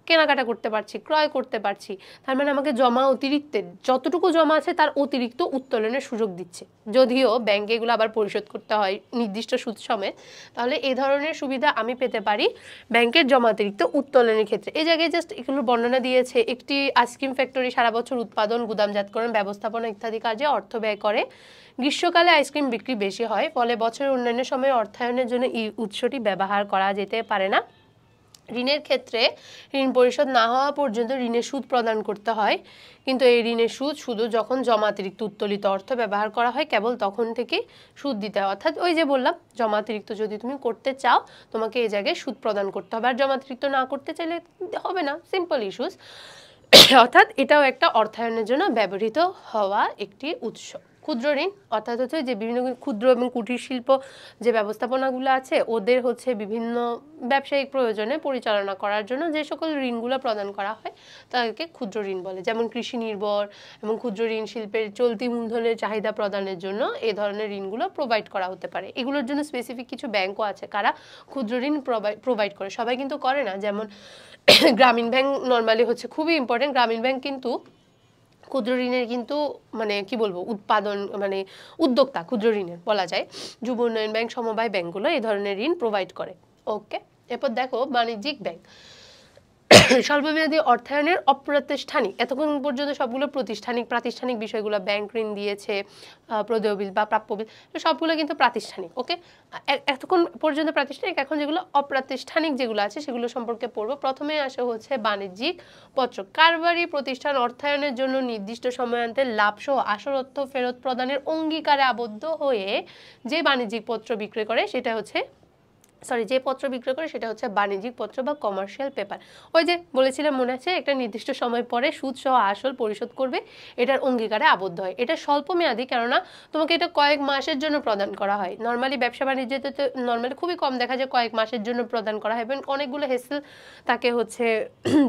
কেনাকাটা করতে পারছি, ক্রয় করতে পারছি, তার মানে আমাকে জমা অতিরিক্তের যতটুকু জমা আছে তার অতিরিক্ত উত্তোলনের সুযোগ দিচ্ছে, যদিও ব্যাংকে এগুলো আবার পরিশোধ করতে হয় নির্দিষ্ট সুদ সমেত। তাহলে এই ধরনের সুবিধা আমি পেতে পারি ব্যাংকের জমা অতিরিক্ত উত্তোলনের ক্ষেত্রে। এই জায়গায় জাস্ট এগুলোর বর্ণনা দিয়েছে, একটি আইসক্রিম ফ্যাক্টরি সারা বছর উৎপাদন, গুদামজাতকরণ, ব্যবস্থাপনা ইত্যাদি কাজে অর্থ ব্যয় করে, গ্রীষ্মকালে আইসক্রিম বিক্রি বেশি হয়, ফলে বছরের অন্যান্য সময়ে অর্থায়নের জন্য এই উৎসটি ব্যবহার করা যেতে পারে না। ঋণের ক্ষেত্রে ঋণ পরিশোধ না হওয়া পর্যন্ত ঋণের সুদ প্রদান করতে হয়, কিন্তু এই ঋণের সুদ শুধু যখন জমা অতিরিক্ত উত্তোলিত অর্থ ব্যবহার করা হয় কেবল তখন থেকে সুদ দিতে হয়। অর্থাৎ ওই যে বললাম জমা অতিরিক্ত যদি তুমি করতে চাও তোমাকে এই জায়গায় সুদ প্রদান করতে হবে, আর জমা অতিরিক্ত না করতে চাইলে হবে না, সিম্পল ইস্যুস। অর্থাৎ এটাও একটা অর্থায়নের জন্য ব্যবহৃত হওয়া একটি উৎস। ক্ষুদ্র ঋণ অর্থাৎ হচ্ছে যে বিভিন্ন ক্ষুদ্র এবং কুটির শিল্প যে ব্যবস্থাপনাগুলো আছে ওদের হচ্ছে বিভিন্ন ব্যবসায়িক প্রয়োজনে পরিচালনা করার জন্য যে সকল ঋণগুলো প্রদান করা হয় তাদেরকে ক্ষুদ্র ঋণ বলে। যেমন কৃষি নির্ভর এবং ক্ষুদ্র ঋণ শিল্পের চলতি মূলধনের চাহিদা প্রদানের জন্য এই ধরনের ঋণগুলো প্রোভাইড করা হতে পারে। এগুলোর জন্য স্পেসিফিক কিছু ব্যাংকও আছে কারা ক্ষুদ্র ঋণ প্রোভাইড করে, সবাই কিন্তু করে না। যেমন গ্রামীণ ব্যাংক নর্মালি হচ্ছে খুবই ইম্পর্টেন্ট, গ্রামীণ ব্যাংক কিন্তু ক্ষুদ্র ঋণের কিন্তু মানে কি বলবো উৎপাদন মানে উদ্যোক্তা ক্ষুদ্র ঋণের বলা যায়। যুব উন্নয়ন ব্যাংক, সমবায় ব্যাংকগুলো এই ধরনের ঋণ প্রোভাইড করে। ওকে, এরপর দেখো বাণিজ্যিক ব্যাংক। স্বল্পমেয়াদী অর্থায়নের অপ্রাতিষ্ঠানিক, এতক্ষণ পর্যন্ত সবগুলো প্রাতিষ্ঠানিক বিষয়গুলো ব্যাংক ঋণ দিয়েছে, প্রদেয় বিল বা প্রাপ্য বিল, সবগুলো কিন্তু প্রাতিষ্ঠানিক। ওকে, এতক্ষণ পর্যন্ত প্রাতিষ্ঠানিক, এখন যেগুলো অপ্রাতিষ্ঠানিক যেগুলো আছে সেগুলো সম্পর্কে পড়বো। প্রথমে আসে হচ্ছে বাণিজ্যিক পত্র। কারবারি প্রতিষ্ঠান অর্থায়নের জন্য নির্দিষ্ট সময়ান্তে লাভসহ আসল অর্থ ফেরত প্রদানের অঙ্গীকারে আবদ্ধ হয়ে যে বাণিজ্যিক পত্র বিক্রয় করে সেটা হচ্ছে যে পত্র বিক্রয় করে সেটা হচ্ছে বাণিজ্যিক পত্র বা কমার্শিয়াল পেপার। ওই যে বলেছিলাম মনে আছে, একটা নির্দিষ্ট সময় পরে সুদ সহ আসল পরিশোধ করবে, এটার অঙ্গীকারে আবদ্ধ হয়। এটা স্বল্প মেয়াদী, কেননা তোমাকে এটা কয়েক মাসের জন্য প্রদান করা হয়। নর্মালি ব্যবসা বাণিজ্যে তো নর্মালি খুবই কম দেখা যায় কয়েক মাসের জন্য প্রদান করা হয় এবং অনেকগুলো হেসেল তাকে হচ্ছে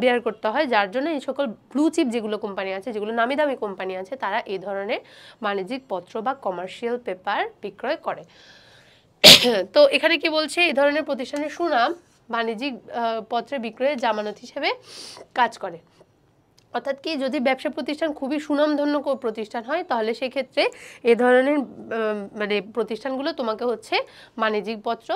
বেয়ার করতে হয়, যার জন্য এই সকল ব্লু চিপ যেগুলো কোম্পানি আছে, যেগুলো নামি দামি কোম্পানি আছে, তারা এই ধরনের বাণিজ্যিক পত্র বা কমার্শিয়াল পেপার বিক্রয় করে। তো এখানে কি বলছে, এই ধরনের প্রতিষ্ঠানের সুনাম বাণিজ্যিক পত্রে বিক্রয়ের জামানত হিসেবে কাজ করে। অর্থাৎ কি, যদি ব্যবসা প্রতিষ্ঠান খুবই সুনামধন্য প্রতিষ্ঠান হয় তাহলে সেক্ষেত্রে এই ধরনের মানে প্রতিষ্ঠানগুলো তোমাকে হচ্ছে বাণিজ্যিক পত্র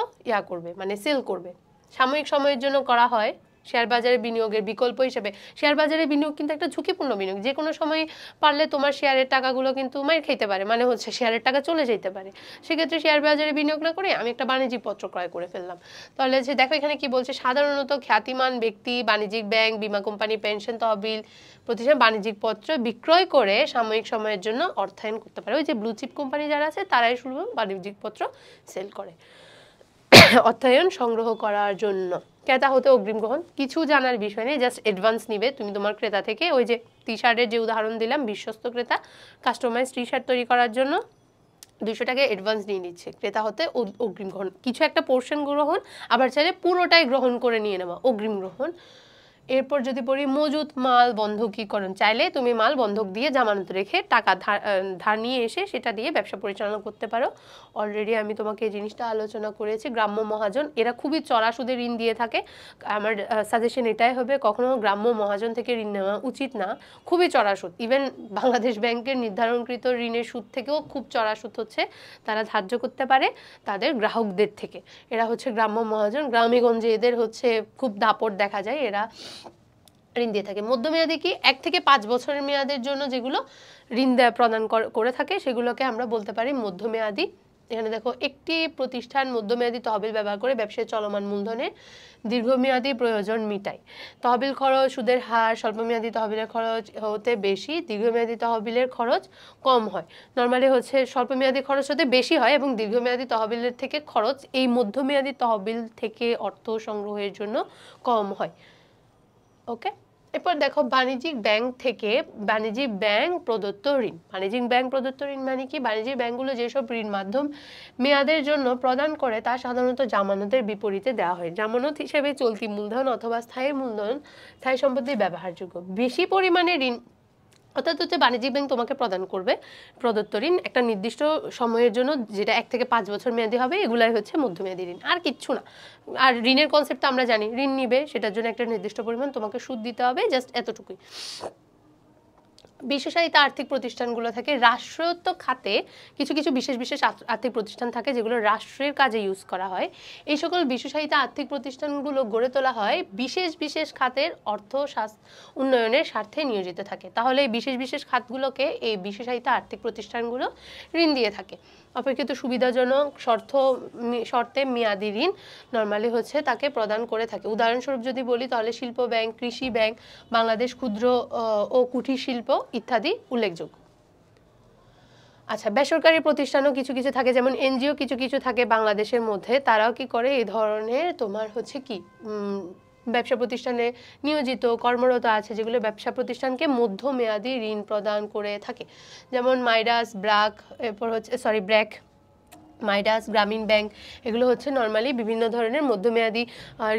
করবে, মানে সেল করবে। সাময়িক সময়ের জন্য করা হয়, শেয়ার বাজারে বিনিয়োগের বিকল্প হিসেবে। শেয়ার বাজারে বিনিয়োগ কিন্তু একটা ঝুঁকিপূর্ণ বিনিয়োগ, যে কোনো সময় পারলে তোমার শেয়ারের টাকাগুলো কিন্তু মাইর খেতে পারে, মানে হচ্ছে শেয়ারের টাকা চলে যেতে পারে। সেক্ষেত্রে শেয়ার বাজারে বিনিয়োগ না করে আমি একটা বাণিজ্যিক পত্র ক্রয় করে ফেললাম। তাহলে যে দেখো এখানে কি বলছে, সাধারণত খ্যাতিমান ব্যক্তি, বাণিজ্যিক ব্যাংক, বীমা কোম্পানি, পেনশন তহবিল প্রতিষ্ঠান বাণিজ্যিক পত্র বিক্রয় করে সাময়িক সময়ের জন্য অর্থায়ন করতে পারে। ওই যে ব্লু চিপ কোম্পানি যারা আছে তারাই শুধু বাণিজ্যিক পত্র সেল করে অর্থায়ন সংগ্রহ করার জন্য। ক্রেতা হতে অগ্রিম গ্রহণ, কিছু জানার বিষয় নেই, জাস্ট অ্যাডভান্স নিবে তুমি তোমার ক্রেতা থেকে। ওই যে টি শার্টের যে উদাহরণ দিলাম, বিশ্বস্ত ক্রেতা কাস্টমাইজ টি শার্ট তৈরি করার জন্য 200 টাকা অ্যাডভান্স নিয়ে নিচ্ছে। ক্রেতা হতে অগ্রিম গ্রহণ, কিছু একটা পোর্শন গ্রহণ, আবার চাইলে পুরোটাই গ্রহণ করে নিয়ে নেওয়া, অগ্রিম গ্রহণ। এরপর যদি পড়ি মজুত মাল বন্ধকীকরণ, চাইলে তুমি মাল বন্ধক দিয়ে জামানত রেখে টাকা ধার নিয়ে এসে সেটা দিয়ে ব্যবসা পরিচালনা করতে পারো। অলরেডি আমি তোমাকে এই জিনিসটা আলোচনা করেছি। গ্রাম্য মহাজন, এরা খুবই চড়া সুদে ঋণ দিয়ে থাকে। আমার সাজেশন এটাই হবে, কখনো গ্রাম্য মহাজন থেকে ঋণ নেওয়া উচিত না, খুবই চড়া সুদ। ইভেন বাংলাদেশ ব্যাংকের নির্ধারণকৃত ঋণের সুদ থেকেও খুব চড়া সুদ হচ্ছে তারা ধার্য করতে পারে তাদের গ্রাহকদের থেকে। এরা হচ্ছে গ্রাম্য মহাজন, গ্রামেগঞ্জে এদের হচ্ছে খুব দাপট দেখা যায়, এরা ঋণ দিয়ে থাকে। মধ্যমেয়াদী কি, 1 থেকে 5 বছরের মেয়াদের জন্য যেগুলো ঋণ প্রদান করে থাকে সেগুলোকে আমরা বলতে পারি মধ্যমেয়াদী। এখানে দেখো, একটি প্রতিষ্ঠান মধ্যমেয়াদী তহবিল ব্যবহার করে ব্যবসায় চলমান মূলধনের দীর্ঘমেয়াদী প্রয়োজন মিটায়। তহবিল খরচ, সুদের হার স্বল্পমেয়াদী তহবিলের খরচ হতে বেশি, দীর্ঘমেয়াদী তহবিলের খরচ কম হয়। নর্মালি হচ্ছে স্বল্পমেয়াদী খরচ হতে বেশি হয় এবং দীর্ঘমেয়াদী তহবিলের থেকে খরচ এই মধ্যমেয়াদী তহবিল থেকে অর্থ সংগ্রহের জন্য কম হয়। ওকে, এরপর দেখো বাণিজ্যিক ব্যাংক থেকে বাণিজ্যিক ব্যাংক প্রদত্ত ঋণ। বাণিজ্যিক ব্যাংক প্রদত্ত ঋণ মানে কি, বাণিজ্যিক ব্যাংকগুলো যেসব ঋণ মাধ্যম মেয়াদের জন্য প্রদান করে তা সাধারণত জামানতের বিপরীতে দেওয়া হয়। জামানত হিসেবে চলতি মূলধন অথবা স্থায়ী মূলধন, স্থায়ী সম্পত্তি ব্যবহারযোগ্য। বেশি পরিমাণে ঋণ অর্থাৎ হচ্ছে বাণিজ্যিক ব্যাংক তোমাকে প্রদান করবে প্রদত্ত ঋণ একটা নির্দিষ্ট সময়ের জন্য, যেটা 1 থেকে 5 বছর মেয়াদী হবে, এগুলাই হচ্ছে মধ্যমেয়াদী ঋণ, আর কিচ্ছু না। আর ঋণের কনসেপ্ট আমরা জানি, ঋণ নিবে সেটার জন্য একটা নির্দিষ্ট পরিমাণ তোমাকে সুদ দিতে হবে, জাস্ট এতটুকুই। বিশেষায়িত আর্থিক প্রতিষ্ঠানগুলো থাকে রাষ্ট্রায়ত্ত খাতে, কিছু কিছু বিশেষ বিশেষ আর্থিক প্রতিষ্ঠান থাকে যেগুলো রাষ্ট্রের কাজে ইউজ করা হয়। এই সকল বিশেষায়িত আর্থিক প্রতিষ্ঠানগুলো গড়ে তোলা হয় বিশেষ বিশেষ খাতের অর্থ উন্নয়নের স্বার্থে নিয়োজিত থাকে। তাহলে এই বিশেষ বিশেষ খাতগুলোকে এই বিশেষায়িত আর্থিক প্রতিষ্ঠানগুলো ঋণ দিয়ে থাকে। অপেক্ষিত সুবিধাজনক শর্তে মেয়াদি ঋণ নর্মালি হচ্ছে তাকে প্রদান করে থাকে। উদাহরণস্বরূপ যদি বলি তাহলে শিল্প ব্যাংক, কৃষি ব্যাংক, বাংলাদেশ ক্ষুদ্র ও কুটির শিল্প ইত্যাদি উল্লেখযোগ্য। আচ্ছা, বেসরকারি প্রতিষ্ঠানও কিছু কিছু থাকে, যেমন এনজিও কিছু কিছু থাকে বাংলাদেশের মধ্যে, তারাও কি করে এই ধরনের তোমার হচ্ছে কি ব্যবসা প্রতিষ্ঠানে নিয়োজিত কর্মরত আছে, যেগুলো ব্যবসা প্রতিষ্ঠানকে মধ্যমেয়াদী ঋণ প্রদান করে থাকে। যেমন মাইডাস, ব্র্যাক, এরপর হচ্ছে ব্র্যাক, মাইডাস, গ্রামীণ ব্যাংক, এগুলো হচ্ছে নর্মালি বিভিন্ন ধরনের মধ্যমেয়াদী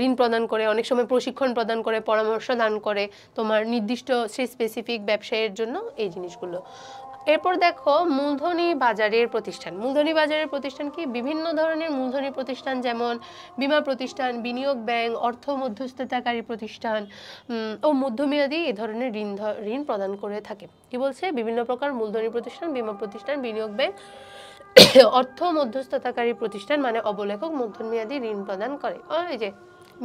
ঋণ প্রদান করে, অনেক সময় প্রশিক্ষণ প্রদান করে, পরামর্শ দান করে তোমার নির্দিষ্ট সেই স্পেসিফিক ব্যবসায়ের জন্য, এই জিনিসগুলো। এরপর দেখো মূলধনী বাজারের প্রতিষ্ঠান। মূলধনী বাজারের প্রতিষ্ঠান কি, বিভিন্ন ধরনের মূলধনী প্রতিষ্ঠান, যেমন বীমা প্রতিষ্ঠান, বিনিয়োগ ব্যাংক, অর্থ মধ্যস্থতাকারী প্রতিষ্ঠান ও মধ্যমেয়াদী এ ধরনের ঋণ প্রদান করে থাকে। কি বলছে, বিভিন্ন প্রকার মূলধনী প্রতিষ্ঠান, বীমা প্রতিষ্ঠান, বিনিয়োগ ব্যাংক, অর্থ মধ্যস্থতাকারী প্রতিষ্ঠান মানে অবলেখক মধ্যমেয়াদী ঋণ প্রদান করে। ওই যে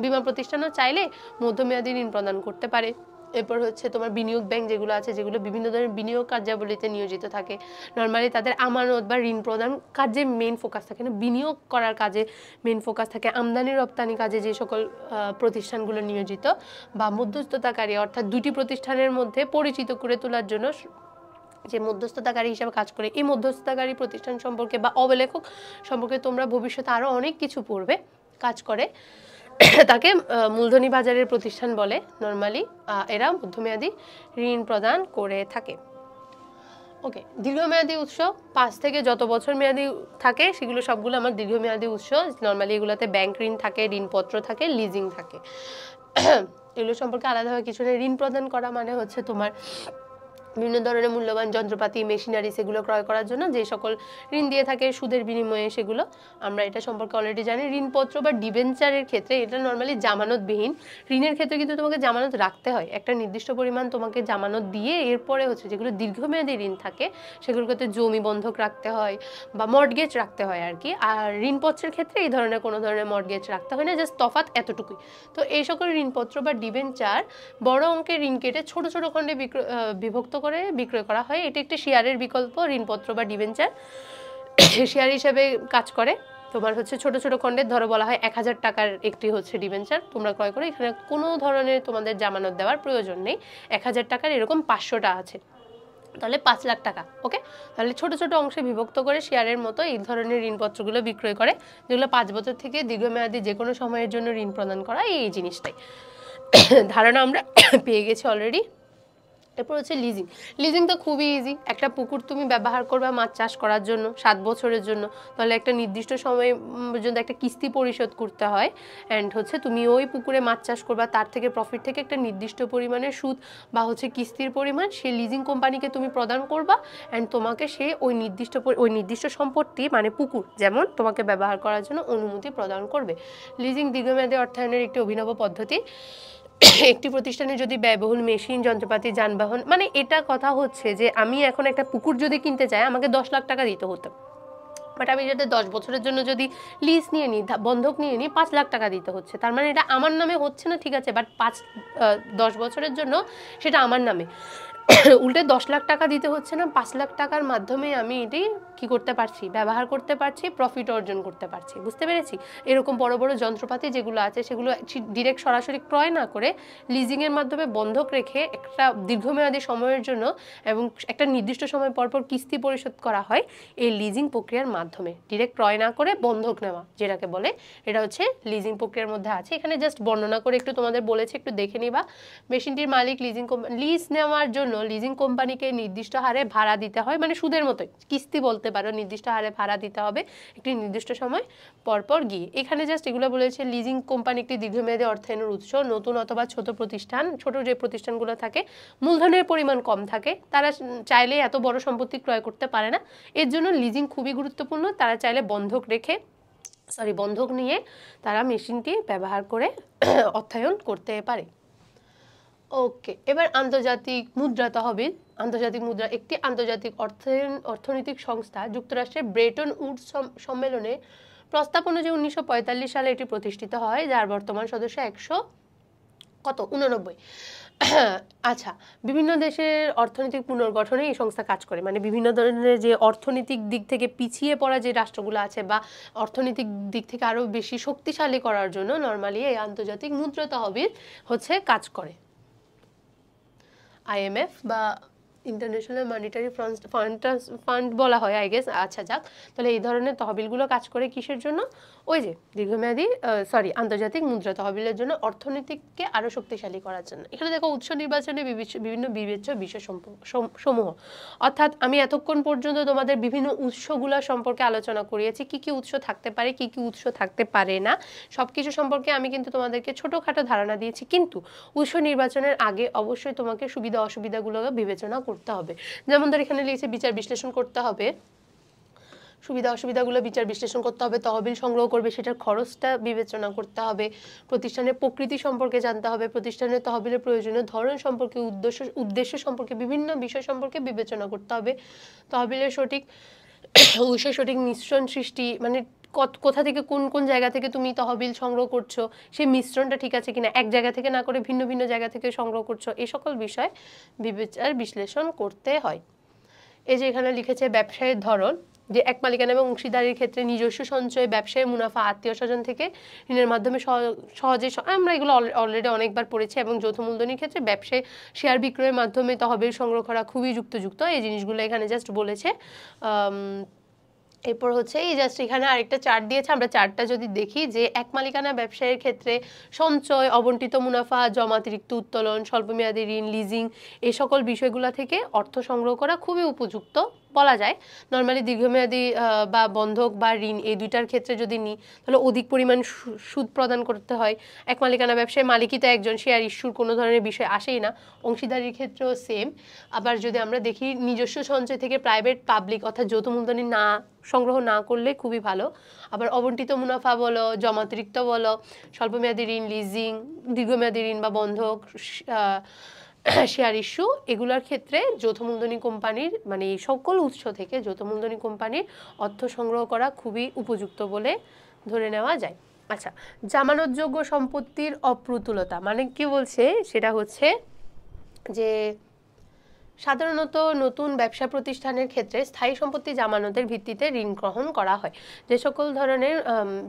বীমা প্রতিষ্ঠানও চাইলে মধ্যমেয়াদী ঋণ প্রদান করতে পারে। এরপর হচ্ছে তোমার বিনিয়োগ ব্যাংক যেগুলো আছে, যেগুলো বিভিন্ন ধরনের বিনিয়োগ কার্যাবলীতে নিয়োজিত থাকে, নর্মালি তাদের আমানত বা ঋণ প্রদান কাজে মেইন ফোকাস থাকে না, বিনিয়োগ করার কাজে মেইন ফোকাস থাকে। আমদানি রপ্তানি কাজে যে সকল প্রতিষ্ঠানগুলো নিয়োজিত বা মধ্যস্থতাকারী, অর্থাৎ দুটি প্রতিষ্ঠানের মধ্যে পরিচিত করে তোলার জন্য যে মধ্যস্থতাকারী হিসেবে কাজ করে, এই মধ্যস্থতাকারী প্রতিষ্ঠান সম্পর্কে বা অবলেখক সম্পর্কে তোমরা ভবিষ্যতে আরও অনেক কিছু পড়বে, কাজ করে, তাকে মূলধনী বাজারের প্রতিষ্ঠান বলে। নর্মালি এরা মধ্যমেয়াদী ঋণ প্রদান করে থাকে। ওকে, দীর্ঘমেয়াদী উৎস 5 থেকে যত বছর মেয়াদী থাকে সেগুলো সবগুলো আমার দীর্ঘমেয়াদী উৎস। নর্মালি এগুলোতে ব্যাংক ঋণ থাকে, ঋণপত্র থাকে, লিজিং থাকে। এগুলো সম্পর্কে আলাদাভাবে কিছু নেই। ঋণ প্রদান করা মানে হচ্ছে তোমার বিভিন্ন ধরনের মূল্যবান যন্ত্রপাতি মেশিনারি সেগুলো ক্রয় করার জন্য যে সকল ঋণ দিয়ে থাকে সুদের বিনিময়ে, সেগুলো আমরা এটা সম্পর্কে অলরেডি জানি। ঋণপত্র বা ডিবেঞ্চারের ক্ষেত্রে এটা নর্মালি জামানতবিহীন। ঋণের ক্ষেত্রে কিন্তু তোমাকে জামানত রাখতে হয়, একটা নির্দিষ্ট পরিমাণ তোমাকে জামানত দিয়ে এরপরে হচ্ছে যেগুলো দীর্ঘমেয়াদী ঋণ থাকে সেগুলোর ক্ষেত্রে জমি বন্ধক রাখতে হয় বা মর্টগেজ রাখতে হয় আর কি। আর ঋণপত্রের ক্ষেত্রে এই ধরনের কোনো ধরনের মর্টগেজ রাখতে হয় না, জাস্ট তফাৎ এতটুকুই। তো এই সকল ঋণপত্র বা ডিবেঞ্চার বড় অঙ্কের ঋণ কেটে ছোট ছোট খণ্ডে বিভক্ত করে বিক্রয় করা হয়। এটি একটি শেয়ারের বিকল্প। ঋণপত্র বা ডিবেঞ্চার শেয়ার হিসেবে কাজ করে। তোমার হচ্ছে ছোট ছোট খণ্ডের, ধরো বলা হয় 1000 টাকার একটি হচ্ছে ডিবেঞ্চার তোমরা ক্রয় করো, এখানে কোনো ধরনের তোমাদের জামানত দেওয়ার প্রয়োজন নেই। 1000 টাকার এরকম 500টা আছে, তাহলে 5 লাখ টাকা। ওকে, তাহলে ছোট ছোট অংশে বিভক্ত করে শেয়ারের মতো এই ধরনের ঋণপত্রগুলো বিক্রয় করে, যেগুলো 5 বছর থেকে দীর্ঘমেয়াদী যে কোনো সময়ের জন্য ঋণ প্রদান করা, এই জিনিসটাই ধারণা আমরা পেয়ে গেছি অলরেডি। এরপর হচ্ছে লিজিং। লিজিং তো খুবই ইজি। একটা পুকুর তুমি ব্যবহার করবে মাছ চাষ করার জন্য 7 বছরের জন্য, তাহলে একটা নির্দিষ্ট সময় পর্যন্ত একটা কিস্তি পরিশোধ করতে হয়। অ্যান্ড হচ্ছে তুমি ওই পুকুরে মাছ চাষ করবা, তার থেকে প্রফিট থেকে একটা নির্দিষ্ট পরিমাণের সুদ বা হচ্ছে কিস্তির পরিমাণ সে লিজিং কোম্পানিকে তুমি প্রদান করবা। অ্যান্ড তোমাকে সে ওই নির্দিষ্ট সম্পত্তি মানে পুকুর যেমন তোমাকে ব্যবহার করার জন্য অনুমতি প্রদান করবে। লিজিং দীর্ঘমেয়াদী অর্থায়নের একটি অভিনব পদ্ধতি। একটি প্রতিষ্ঠানে যদি ব্যয়বহুল মেশিন যন্ত্রপাতি যানবাহন, মানে এটা কথা হচ্ছে যে আমি এখন একটা পুকুর যদি কিনতে চাই আমাকে 10 লাখ টাকা দিতে হতো, বাট আমি যেটা 10 বছরের জন্য যদি লিজ নিয়ে নিই, বন্ধক নিয়ে নিই, 5 লাখ টাকা দিতে হচ্ছে। তার মানে এটা আমার নামে হচ্ছে না, ঠিক আছে, বাট 10 বছরের জন্য সেটা আমার নামে। উল্টে 10 লাখ টাকা দিতে হচ্ছে না, 5 লাখ টাকার মাধ্যমে আমি এটি কি করতে পারছি, ব্যবহার করতে পারছি, প্রফিট অর্জন করতে পারছি। বুঝতে পেরেছি? এরকম বড় বড় যন্ত্রপাতি যেগুলো আছে সেগুলো ডিরেক্ট সরাসরি ক্রয় না করে লিজিংয়ের মাধ্যমে বন্ধক রেখে একটা দীর্ঘমেয়াদী সময়ের জন্য এবং একটা নির্দিষ্ট সময় পরপর কিস্তি পরিশোধ করা হয় এই লিজিং প্রক্রিয়ার মাধ্যমে। ডিরেক্ট ক্রয় না করে বন্ধক নেওয়া যেটাকে বলে, এটা হচ্ছে লিজিং প্রক্রিয়ার মধ্যে আছে। এখানে জাস্ট বর্ণনা করে একটু তোমাদের বলেছে, একটু দেখে নিবা। মেশিনটির মালিক লিজ নেওয়ার জন্য লিজিং কোম্পানিকে নির্দিষ্ট হারে ভাড়া দিতে হয়, মানে সুদের মতোই, কিস্তি বলতে পারো, নির্দিষ্ট হারে ভাড়া দিতে হবে একটি নির্দিষ্ট সময় পরপর গিয়ে। এখানে জাস্ট এগুলো বলেছে লিজিং কোম্পানি একটি দীর্ঘমেয়াদী অর্থায়নের উৎস। নতুন অথবা ছোট যে প্রতিষ্ঠানগুলো থাকে মূলধনের পরিমাণ কম থাকে, তারা চাইলে এত বড় সম্পত্তি ক্রয় করতে পারে না, এর জন্য লিজিং খুবই গুরুত্বপূর্ণ। তারা চাইলে বন্ধক নিয়ে তারা মেশিনটি ব্যবহার করে অর্থায়ন করতে পারে। ওকে, এবার আন্তর্জাতিক মুদ্রা তহবিল। আন্তর্জাতিক মুদ্রা একটি আন্তর্জাতিক অর্থনৈতিক সংস্থা। যুক্তরাষ্ট্রের ব্রেটন উডস সম্মেলনে প্রস্তাব অনুযায়ী 1945 সালে এটি প্রতিষ্ঠিত হয়, যার বর্তমান সদস্য 189। আচ্ছা, বিভিন্ন দেশের অর্থনৈতিক পুনর্গঠনে এই সংস্থা কাজ করে, মানে বিভিন্ন ধরনের যে অর্থনৈতিক দিক থেকে পিছিয়ে পড়া যে রাষ্ট্রগুলো আছে বা অর্থনৈতিক দিক থেকে আরও বেশি শক্তিশালী করার জন্য নর্মালি এই আন্তর্জাতিক মুদ্রা তহবিল হচ্ছে কাজ করে। IMF বা ইন্টারন্যাশনাল মনিটারি ফান্ড বলা হয় আই গেস। আচ্ছা যাক, তাহলে এই ধরনের তহবিলগুলো কাজ করে কিসের জন্য? ওই যে দীর্ঘমেয়াদী আন্তর্জাতিক মুদ্রা তহবিলের জন্য, অর্থনীতিকে আরও শক্তিশালী করার জন্য। এখানে দেখো উৎস নির্বাচনে বিভিন্ন বিবেচ্য বিষয় সমূহ, অর্থাৎ আমি এতক্ষণ পর্যন্ত তোমাদের বিভিন্ন উৎসগুলো সম্পর্কে আলোচনা করিয়েছি, কি কি উৎস থাকতে পারে, কি কি উৎস থাকতে পারে না, সব কিছু সম্পর্কে আমি কিন্তু তোমাদেরকে ছোটোখাটো ধারণা দিয়েছি। কিন্তু উৎস নির্বাচনের আগে অবশ্যই তোমাকে সুবিধা অসুবিধাগুলো বিবেচনা করতে হবে। যেমন ধর এখানে লিখেছে বিচার বিশ্লেষণ করতে হবে, সুবিধা অসুবিধাগুলো বিচার বিশ্লেষণ করতে হবে, তহবিল সংগ্রহ করবে সেটার খরচটা বিবেচনা করতে হবে, প্রতিষ্ঠানের প্রকৃতি সম্পর্কে জানতে হবে, প্রতিষ্ঠানের তহবিলের প্রয়োজনীয় ধরন সম্পর্কে, উদ্দেশ্য সম্পর্কে, বিভিন্ন বিষয় সম্পর্কে বিবেচনা করতে হবে। তহবিলের সঠিক মিশ্রণ সৃষ্টি, মানে কোথা থেকে কোন জায়গা থেকে তুমি তহবিল সংগ্রহ করছো, সেই মিশ্রণটা ঠিক আছে কিনা, এক জায়গা থেকে না করে ভিন্ন ভিন্ন জায়গা থেকে সংগ্রহ করছো, এই সকল বিষয় বিচার বিশ্লেষণ করতে হয়। এই যে এখানে লিখেছে ব্যবসায়ের ধরন, যে এক মালিকানা এবং অংশীদারির ক্ষেত্রে নিজস্ব সঞ্চয়, ব্যবসায়ের মুনাফা, আত্মীয় স্বজন থেকে ঋণের মাধ্যমে সহজে, আমরা এগুলো অলরেডি অনেকবার পড়েছি। এবং যৌথ মূলধনের ক্ষেত্রে ব্যবসায় শেয়ার বিক্রয়ের মাধ্যমে তহবিল সংগ্রহ করা খুবই যুক্ত। এই জিনিসগুলো এখানে জাস্ট বলেছে। এরপর হচ্ছে এই জাস্ট এখানে আরেকটা চার্ট দিয়েছে, আমরা চার্টটা যদি দেখি, যে এক মালিকানা ব্যবসায়ের ক্ষেত্রে সঞ্চয়, অবন্টিত মুনাফা, জমাতিরিক্ত উত্তোলন, স্বল্পমেয়াদী ঋণ, লিজিং, এই সকল বিষয়গুলো থেকে অর্থ সংগ্রহ করা খুবই উপযুক্ত বলা যায় নর্মালি দীর্ঘমেয়াদী বা বন্ধক বা ঋণ এই দুইটার ক্ষেত্রে যদি নিই তাহলে অধিক পরিমাণ সুদ প্রদান করতে হয়। এক মালিকানা ব্যবসায় মালিকই তো একজন, শেয়ার ইস্যুর কোনো ধরনের বিষয় আসেই না। অংশীদারির ক্ষেত্রেও সেম। আবার যদি আমরা দেখি নিজস্ব সঞ্চয় থেকে প্রাইভেট পাবলিক অর্থাৎ যৌথ মূলধনী না সংগ্রহ না করলে খুবই ভালো। আবার অবন্টিত মুনাফা বলো, জমাতিরিক্ত বলো, স্বল্পমেয়াদী ঋণ, লিজিং, দীর্ঘমেয়াদী ঋণ বা বন্ধক, শেয়ার ইস্যু, এগুলোর ক্ষেত্রে যৌথ মূলধনী কোম্পানির মানে এই সকল উৎস থেকে যৌথ মূলধনী কোম্পানির অর্থ সংগ্রহ করা খুবই উপযুক্ত বলে ধরে নেওয়া যায়। আচ্ছা, জামানতযোগ্য সম্পত্তির অপ্রতুলতা মানে কি বলছে, সেটা হচ্ছে যে সাধারণত নতুন ব্যবসা প্রতিষ্ঠানের ক্ষেত্রে স্থায়ী সম্পত্তি জামানতের ভিত্তিতে ঋণ গ্রহণ করা হয়। যে সকল ধরনের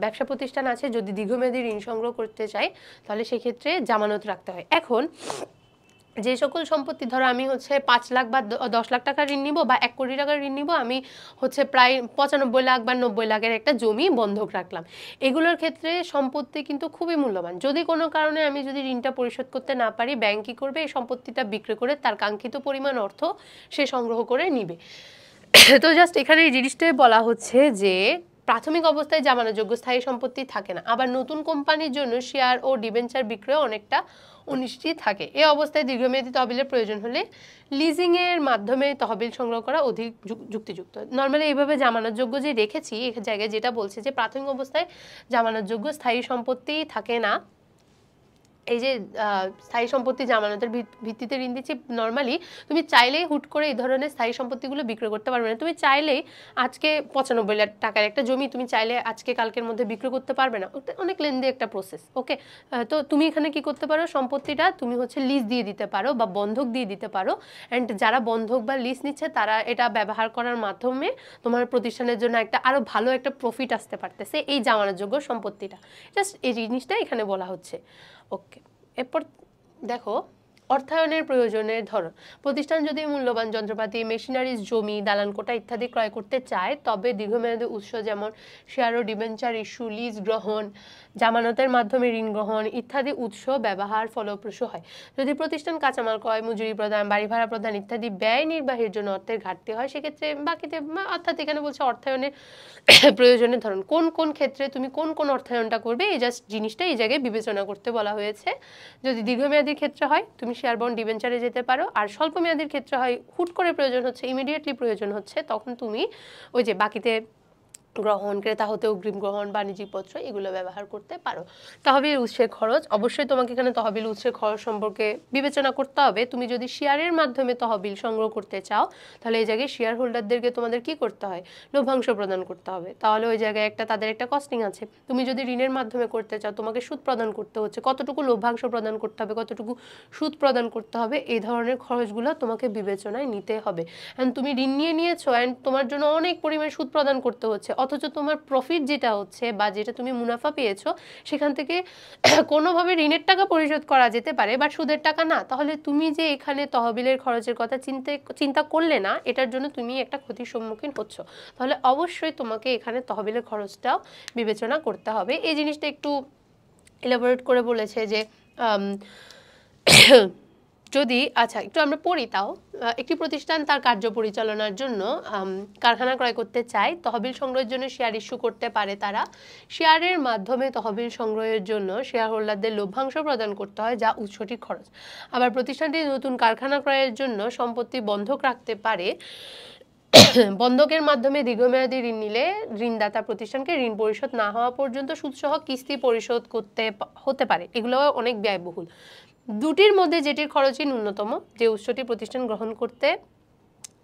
ব্যবসা প্রতিষ্ঠান আছে যদি দীর্ঘমেয়াদী ঋণ সংগ্রহ করতে চায় তাহলে সেক্ষেত্রে জামানত রাখতে হয়। এখন যে সকল সম্পত্তি, ধরো আমি হচ্ছে 5 লাখ বা 10 লাখ টাকার ঋণ নিব বা 1 কোটি টাকার ঋণ নিব, আমি হচ্ছে প্রায় 95 লাখ বা 90 লাখের একটা জমি বন্ধক রাখলাম, এগুলোর ক্ষেত্রে সম্পত্তি কিন্তু খুবই মূল্যবান। যদি কোনো কারণে আমি যদি ঋণটা পরিশোধ করতে না পারি, ব্যাংক কী করবে, এই সম্পত্তিটা বিক্রি করে তার কাঙ্ক্ষিত পরিমাণ অর্থ সে সংগ্রহ করে নিবে। তো জাস্ট এখানে এই জিনিসটাই বলা হচ্ছে যে প্রাথমিক অবস্থায় জামানতযোগ্য স্থায়ী সম্পত্তি থাকে না। আবার নতুন কোম্পানির জন্য শেয়ার ও ডিবেঞ্চার বিক্রয় অনেকটা অনিশ্চিত থাকে। এই অবস্থায় দীর্ঘমেয়াদী তহবিলের প্রয়োজন হলে লিজিংয়ের মাধ্যমে তহবিল সংগ্রহ করা অধিক যুক্তিযুক্ত। নর্মালি এইভাবে জামানতযোগ্য যে রেখেছি এক জায়গায় যেটা বলছে যে প্রাথমিক অবস্থায় জামানতযোগ্য স্থায়ী সম্পত্তি থাকে না। এই যে স্থায়ী সম্পত্তি জামানতের ভিত্তিতে ঋণ দিচ্ছি, নর্মালি তুমি চাইলেই হুট করে এই ধরনের স্থায়ী সম্পত্তিগুলো বিক্রয় করতে পারবে না। তুমি চাইলেই আজকে 95 লাখ টাকার একটা জমি তুমি চাইলে আজকে কালকের মধ্যে বিক্রয় করতে পারবে না, অনেক লেন্দি একটা প্রসেস। ওকে, তো তুমি এখানে কি করতে পারো, সম্পত্তিটা তুমি হচ্ছে লিজ দিয়ে দিতে পারো বা বন্ধক দিয়ে দিতে পারো। অ্যান্ড যারা বন্ধক বা লিজ নিচ্ছে তারা এটা ব্যবহার করার মাধ্যমে তোমার প্রতিষ্ঠানের জন্য একটা আরও ভালো একটা প্রফিট আসতে পারতেছে এই জামানতযোগ্য সম্পত্তিটা। জাস্ট এই জিনিসটা এখানে বলা হচ্ছে। ওকে, এরপর দেখো অর্থায়নের প্রয়োজনের ধরন। প্রতিষ্ঠান যদি মূল্যবান যন্ত্রপাতি, মেশিনারিজ, জমি, দালান কোঠা ইত্যাদি ক্রয় করতে চায় তবে দীর্ঘমেয়াদী উৎস যেমন শেয়ার ও ডিবেঞ্চার ইস্যু, লিজ গ্রহণ, জামানতের মাধ্যমে ঋণ গ্রহণ ইত্যাদি উৎস ব্যবহার ফলপ্রসূ হয়। যদি প্রতিষ্ঠান কাঁচামাল ক্রয়, মজুরি প্রদান, বাড়ি ভাড়া প্রদান ইত্যাদি ব্যয় নির্বাহের জন্য অর্থের ঘাটতি হয় সেক্ষেত্রে বাকিতে, অর্থাৎ এখানে বলছে অর্থায়নের প্রয়োজনের ধরন, কোন কোন ক্ষেত্রে তুমি কোন কোন অর্থায়নটা করবে এই জাস্ট জিনিসটা এই জায়গায় বিবেচনা করতে বলা হয়েছে। যদি দীর্ঘমেয়াদীর ক্ষেত্রে হয় তুমি শেয়ার বন্ড ডিবেঞ্চারে যেতে পারো, আর স্বল্পমেয়াদীর ক্ষেত্রে হয় হুট করে প্রয়োজন হচ্ছে, ইমিডিয়েটলি প্রয়োজন হচ্ছে, তখন তুমি ওই যে বাকিতে গ্রহণ, ক্রেতা হতে অগ্রিম গ্রহণ, বাণিজ্যিক পত্র এগুলো ব্যবহার করতে পারো। তহবিল উৎসের খরচ, অবশ্যই তোমাকে এখানে তহবিল উৎসের খরচ সম্পর্কে বিবেচনা করতে হবে। তুমি যদি শেয়ারের মাধ্যমে তহবিল সংগ্রহ করতে চাও তাহলে এই জায়গায় শেয়ার হোল্ডারদেরকে তোমাদের কি করতে হয়, লভ্যাংশ প্রদান করতে হবে। তাহলে ওই জায়গায় তাদের একটা কস্টিং আছে। তুমি যদি ঋণের মাধ্যমে করতে চাও তোমাকে সুদ প্রদান করতে হচ্ছে, কতটুকু লভ্যাংশ প্রদান করতে হবে, কতটুকু সুদ প্রদান করতে হবে, এই ধরনের খরচগুলো তোমাকে বিবেচনায় নিতে হবে। অ্যান্ড তুমি ঋণ নিয়েছো অ্যান্ড তোমার জন্য অনেক পরিমাণে সুদ প্রদান করতে হচ্ছে, অথচ তোমার প্রফিট যেটা হচ্ছে বা যেটা তুমি মুনাফা পেয়েছো সেখান থেকে কোনোভাবে ঋণের টাকা পরিশোধ করা যেতে পারে বা সুদের টাকা না, তাহলে তুমি যে এখানে তহবিলের খরচের কথা চিন্তা করলে না, এটার জন্য তুমি একটা ক্ষতির সম্মুখীন হচ্ছ। তাহলে অবশ্যই তোমাকে এখানে তহবিলের খরচটাও বিবেচনা করতে হবে। এই জিনিসটা একটু এলাবোরেট করে বলেছে যে যদি, আচ্ছা একটু আমরা পড়ি তাও। একটি প্রতিষ্ঠান তার কার্য পরিচালনার জন্য কারখানা ক্রয় করতে চায়, তহবিল সংগ্রহের জন্য শেয়ার ইস্যু করতে পারে। তারা শেয়ারের মাধ্যমে তহবিল সংগ্রহের জন্য শেয়ার হোল্ডারদের লভ্যাংশ প্রদান করতে হয় যা উৎসটির খরচ। আবার প্রতিষ্ঠানটি নতুন কারখানা ক্রয়ের জন্য সম্পত্তি বন্ধক রাখতে পারে। বন্ধকের মাধ্যমে দীর্ঘমেয়াদী ঋণ নিলে ঋণদাতা প্রতিষ্ঠানকে ঋণ পরিশোধ না হওয়া পর্যন্ত সুদসহ কিস্তি পরিশোধ করতে হতে পারে, এগুলো অনেক ব্যয়বহুল। দুটির মধ্যে যেটির খরচই ন্যূনতম যে উৎসটি প্রতিষ্ঠান গ্রহণ করতে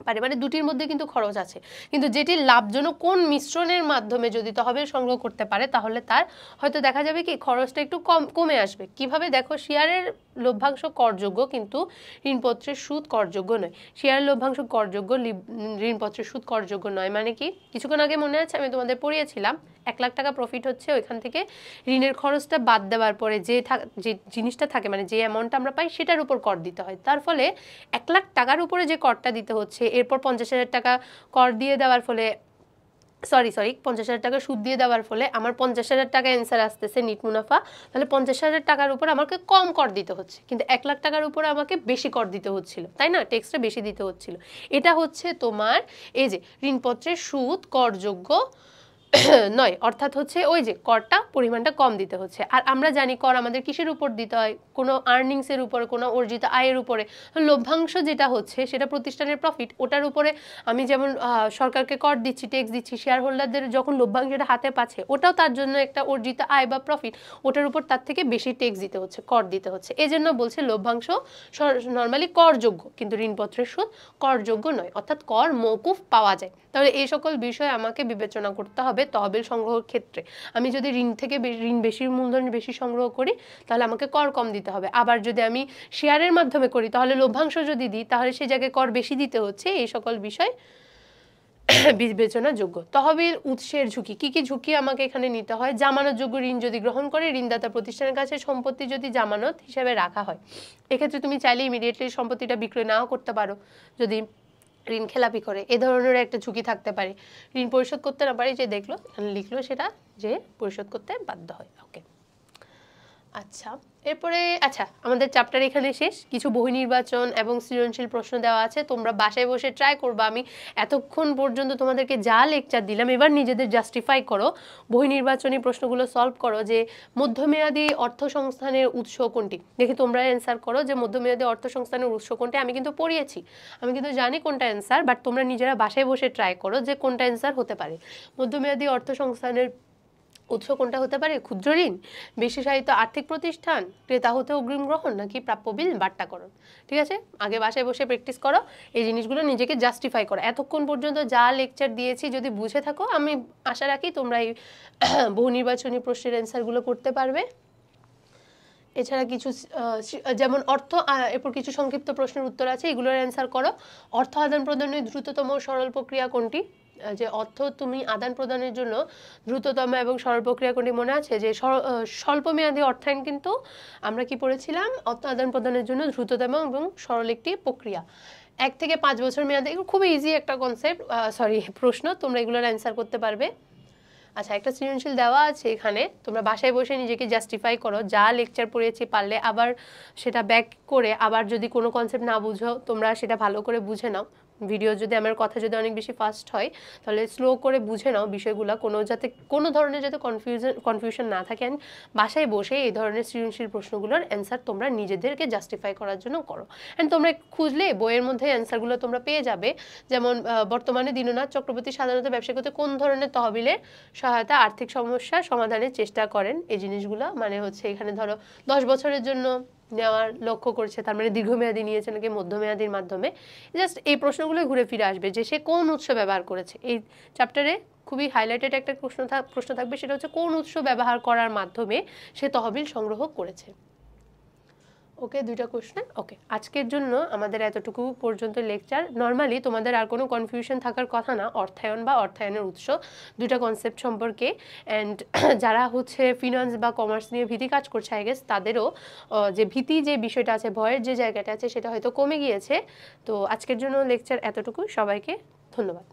পারে, মানে দুটির মধ্যে কিন্তু খরচ আছে, কিন্তু যেটি লাভজনক কোন মিশ্রণের মাধ্যমে যদি তহবিল সংগ্রহ করতে পারে তাহলে তার হয়তো দেখা যাবে কি খরচটা একটু কমে আসবে। কিভাবে দেখো, শেয়ারের লভ্যাংশ করযোগ্য কিন্তু ঋণপত্রের সুদ করযোগ্য নয়। শেয়ারের লভ্যাংশ করযোগ্য, ঋণপত্রের সুদ করযোগ্য নয়। মানে কি, কিছুক্ষণ আগে মনে আছে আমি তোমাদের পড়িয়েছিলাম 1 লাখ টাকা প্রফিট হচ্ছে, ওইখান থেকে ঋণের খরচটা বাদ দেওয়ার পরে যে জিনিসটা থাকে মানে যে অ্যামাউন্টটা আমরা পাই সেটার উপর কর দিতে হয়। তার ফলে 1 লাখ টাকার উপরে যে করটা দিতে হচ্ছে, এরপর 50,000 টাকা কর দিয়ে দেওয়ার ফলে সরি 50,000 টাকা সুদ দিয়ে দেওয়ার ফলে আমার 50,000 টাকা অ্যান্সার আসতেছে নিট মুনাফা, তাহলে 50,000 টাকার উপর আমাকে কম কর দিতে হচ্ছে, কিন্তু 1 লাখ টাকার উপরে আমাকে বেশি কর দিতে হচ্ছিল, তাই না? ট্যাক্সটা বেশি দিতে হচ্ছিল। এটা হচ্ছে তোমার এই যে ঋণপত্রের সুদ করযোগ্য নয়, অর্থাৎ হচ্ছে ওই যে করটা পরিমাণটা কম দিতে হচ্ছে। আর আমরা জানি কর আমাদের কিসের উপর দিতে হয়, কোনো আর্নিংসের উপরে, কোনো অর্জিত আয়ের উপরে। লভ্যাংশ যেটা হচ্ছে সেটা প্রতিষ্ঠানের প্রফিট, ওটার উপরে আমি যেমন সরকারকে কর দিচ্ছি, ট্যাক্স দিচ্ছি, শেয়ার হোল্ডারদের যখন লভ্যাংশটা হাতে পাচ্ছে ওটাও তার জন্য একটা অর্জিত আয় বা প্রফিট, ওটার উপর তার থেকে বেশি ট্যাক্স দিতে হচ্ছে, কর দিতে হচ্ছে। এই জন্য বলছে লভ্যাংশ নর্মালি করযোগ্য, কিন্তু ঋণপত্রের সুদ করযোগ্য নয়, অর্থাৎ কর মওকুফ পাওয়া যায়। তাহলে এই সকল বিষয় আমাকে বিবেচনা করতে হবে তহবিল সংগ্রহের ক্ষেত্রে। আমি যদি ঋণ বেশি মূলধন বেশি সংগ্রহ করি তাহলে আমাকে কর কম দিতে হবে, আবার যদি আমি শেয়ারের মাধ্যমে করি তাহলে লভ্যাংশ যদি দিই তাহলে সে জায়গায় কর বেশি দিতে হচ্ছে। এই সকল বিষয় বিবেচনাযোগ্য। তহবিল উৎসের ঝুঁকি, কি কি ঝুঁকি আমাকে এখানে নিতে হয়? জামানতযোগ্য ঋণ যদি গ্রহণ করে ঋণদাতা প্রতিষ্ঠানের কাছে সম্পত্তি যদি জামানত হিসেবে রাখা হয়, এক্ষেত্রে তুমি চাইলে ইমিডিয়েটলি সম্পত্তিটা বিক্রয় নাও করতে পারো যদি ঋণ খেলাপি করে, এ ধরনের একটা ঝুঁকি থাকতে পারে। ঋণ পরিশোধ করতে না পারে, যে দেখলো লিখলো সেটা যে পরিশোধ করতে বাধ্য হয়। ওকে, আচ্ছা এরপরে আমাদের চ্যাপ্টার এখানে শেষ। কিছু বহির্নির্বাচন এবং সৃজনশীল প্রশ্ন দেওয়া আছে, তোমরা বাসায় বসে ট্রাই করবা। আমি এতক্ষণ পর্যন্ত তোমাদেরকে যা লেকচার দিলাম এবার নিজেদের জাস্টিফাই করো, বহির্নির্বাচনী প্রশ্নগুলো সলভ করো যে মধ্যমেয়াদী অর্থ সংস্থানের উৎস কোনটি। দেখি তোমরা অ্যান্সার করো যে মধ্যমেয়াদী অর্থ সংস্থানের উৎস কোনটি। আমি কিন্তু পড়িয়েছি, আমি কিন্তু জানি কোনটা অ্যান্সার, বাট তোমরা নিজেরা বাসায় বসে ট্রাই করো যে কোনটা অ্যান্সার হতে পারে। মধ্যমেয়াদী অর্থ সংস্থানের উৎস কোনটা হতে পারে? ক্ষুদ্র ঋণ, বিশেষায়িত আর্থিক প্রতিষ্ঠান, ক্রেতা হতে অগ্রিম গ্রহণ, নাকি প্রাপ্য বিল বাট্টাকরণ। ঠিক আছে, আগে বাসায় বসে প্র্যাকটিস করো, এই জিনিসগুলো নিজেকে জাস্টিফাই করো। এতক্ষণ পর্যন্ত যা লেকচার দিয়েছি যদি বুঝে থাকো আমি আশা রাখি তোমরা এই বহু নির্বাচনী প্রশ্নের অ্যান্সারগুলো করতে পারবে। এছাড়া কিছু যেমন অর্থ, এরপর কিছু সংক্ষিপ্ত প্রশ্নের উত্তর আছে, এগুলোর অ্যান্সার করো। অর্থ আদান প্রদানের দ্রুততম সরল প্রক্রিয়া কোনটি? যে অর্থ তুমি আদান প্রদানের জন্য দ্রুততম এবং সরল প্রক্রিয়া কোনটি মনে আছে? যে স্বল্পমেয়াদী অর্থায়ন কিন্তু আমরা কি পড়েছিলাম? অর্থ আদান প্রদানের জন্য দ্রুততম এবং সরল একটি প্রক্রিয়া। 1 থেকে 5 বছর মেয়াদে, খুবই ইজি একটা কনসেপ্ট, প্রশ্ন, তোমরা এগুলোর অ্যান্সার করতে পারবে। আচ্ছা, একটা সৃজনশীল দেওয়া আছে এখানে, তোমরা বাসায় বসে নিজেকে জাস্টিফাই করো, যা লেকচার পড়িয়েছি পারলে আবার সেটা ব্যাক করে, আবার যদি কোনো কনসেপ্ট না বুঝো তোমরা সেটা ভালো করে বুঝে নাও। ভিডিও যদি আমার কথা যদি অনেক বেশি ফাস্ট হয় তাহলে স্লো করে বুঝে নাও বিষয়গুলো, যাতে কোনো ধরনের যাতে কনফিউশন না থাকে। অ্যান্ড বাসায় বসে এই ধরনের সৃজনশীল প্রশ্নগুলোর অ্যান্সার তোমরা নিজেদেরকে জাস্টিফাই করার জন্য করো। অ্যান্ড তোমরা খুঁজলে বইয়ের মধ্যে অ্যান্সারগুলো তোমরা পেয়ে যাবে। যেমন বর্তমানে দীননাথ চক্রবর্তী সাধারণত ব্যবসা করতে কোন ধরনের তহবিলের সহায়তা আর্থিক সমস্যা সমাধানের চেষ্টা করেন? এই জিনিসগুলো মানে হচ্ছে এখানে ধরো 10 বছরের জন্য নেওয়ার লক্ষ্য করছে, তার মানে দীর্ঘমেয়াদী নিয়েছে নাকি মধ্যমেয়াদীর মাধ্যমে। জাস্ট এই প্রশ্নগুলো ঘুরে ফিরে আসবে যে সে কোন উৎস ব্যবহার করেছে। এই চ্যাপ্টারে খুবই হাইলাইটেড একটা প্রশ্ন থাকবে, সেটা হচ্ছে কোন উৎস ব্যবহার করার মাধ্যমে সে তহবিল সংগ্রহ করেছে। ওকে, 2টা কোশ্চেন। ওকে, আজকের জন্য আমাদের এতটুকু পর্যন্ত লেকচার। নর্মালি তোমাদের আর কোনো কনফিউশন থাকার কথা না অর্থায়ন বা অর্থায়নের উৎস 2টা কনসেপ্ট সম্পর্কে। অ্যান্ড যারা হচ্ছে ফিনান্স বা কমার্স নিয়ে ভীতি কাজ করছে আই গেস তাদেরও যে ভীতি যে বিষয়টা আছে, ভয়ের যে জায়গাটা আছে সেটা হয়তো কমে গিয়েছে। তো আজকের জন্য লেকচার এতটুকু, সবাইকে ধন্যবাদ।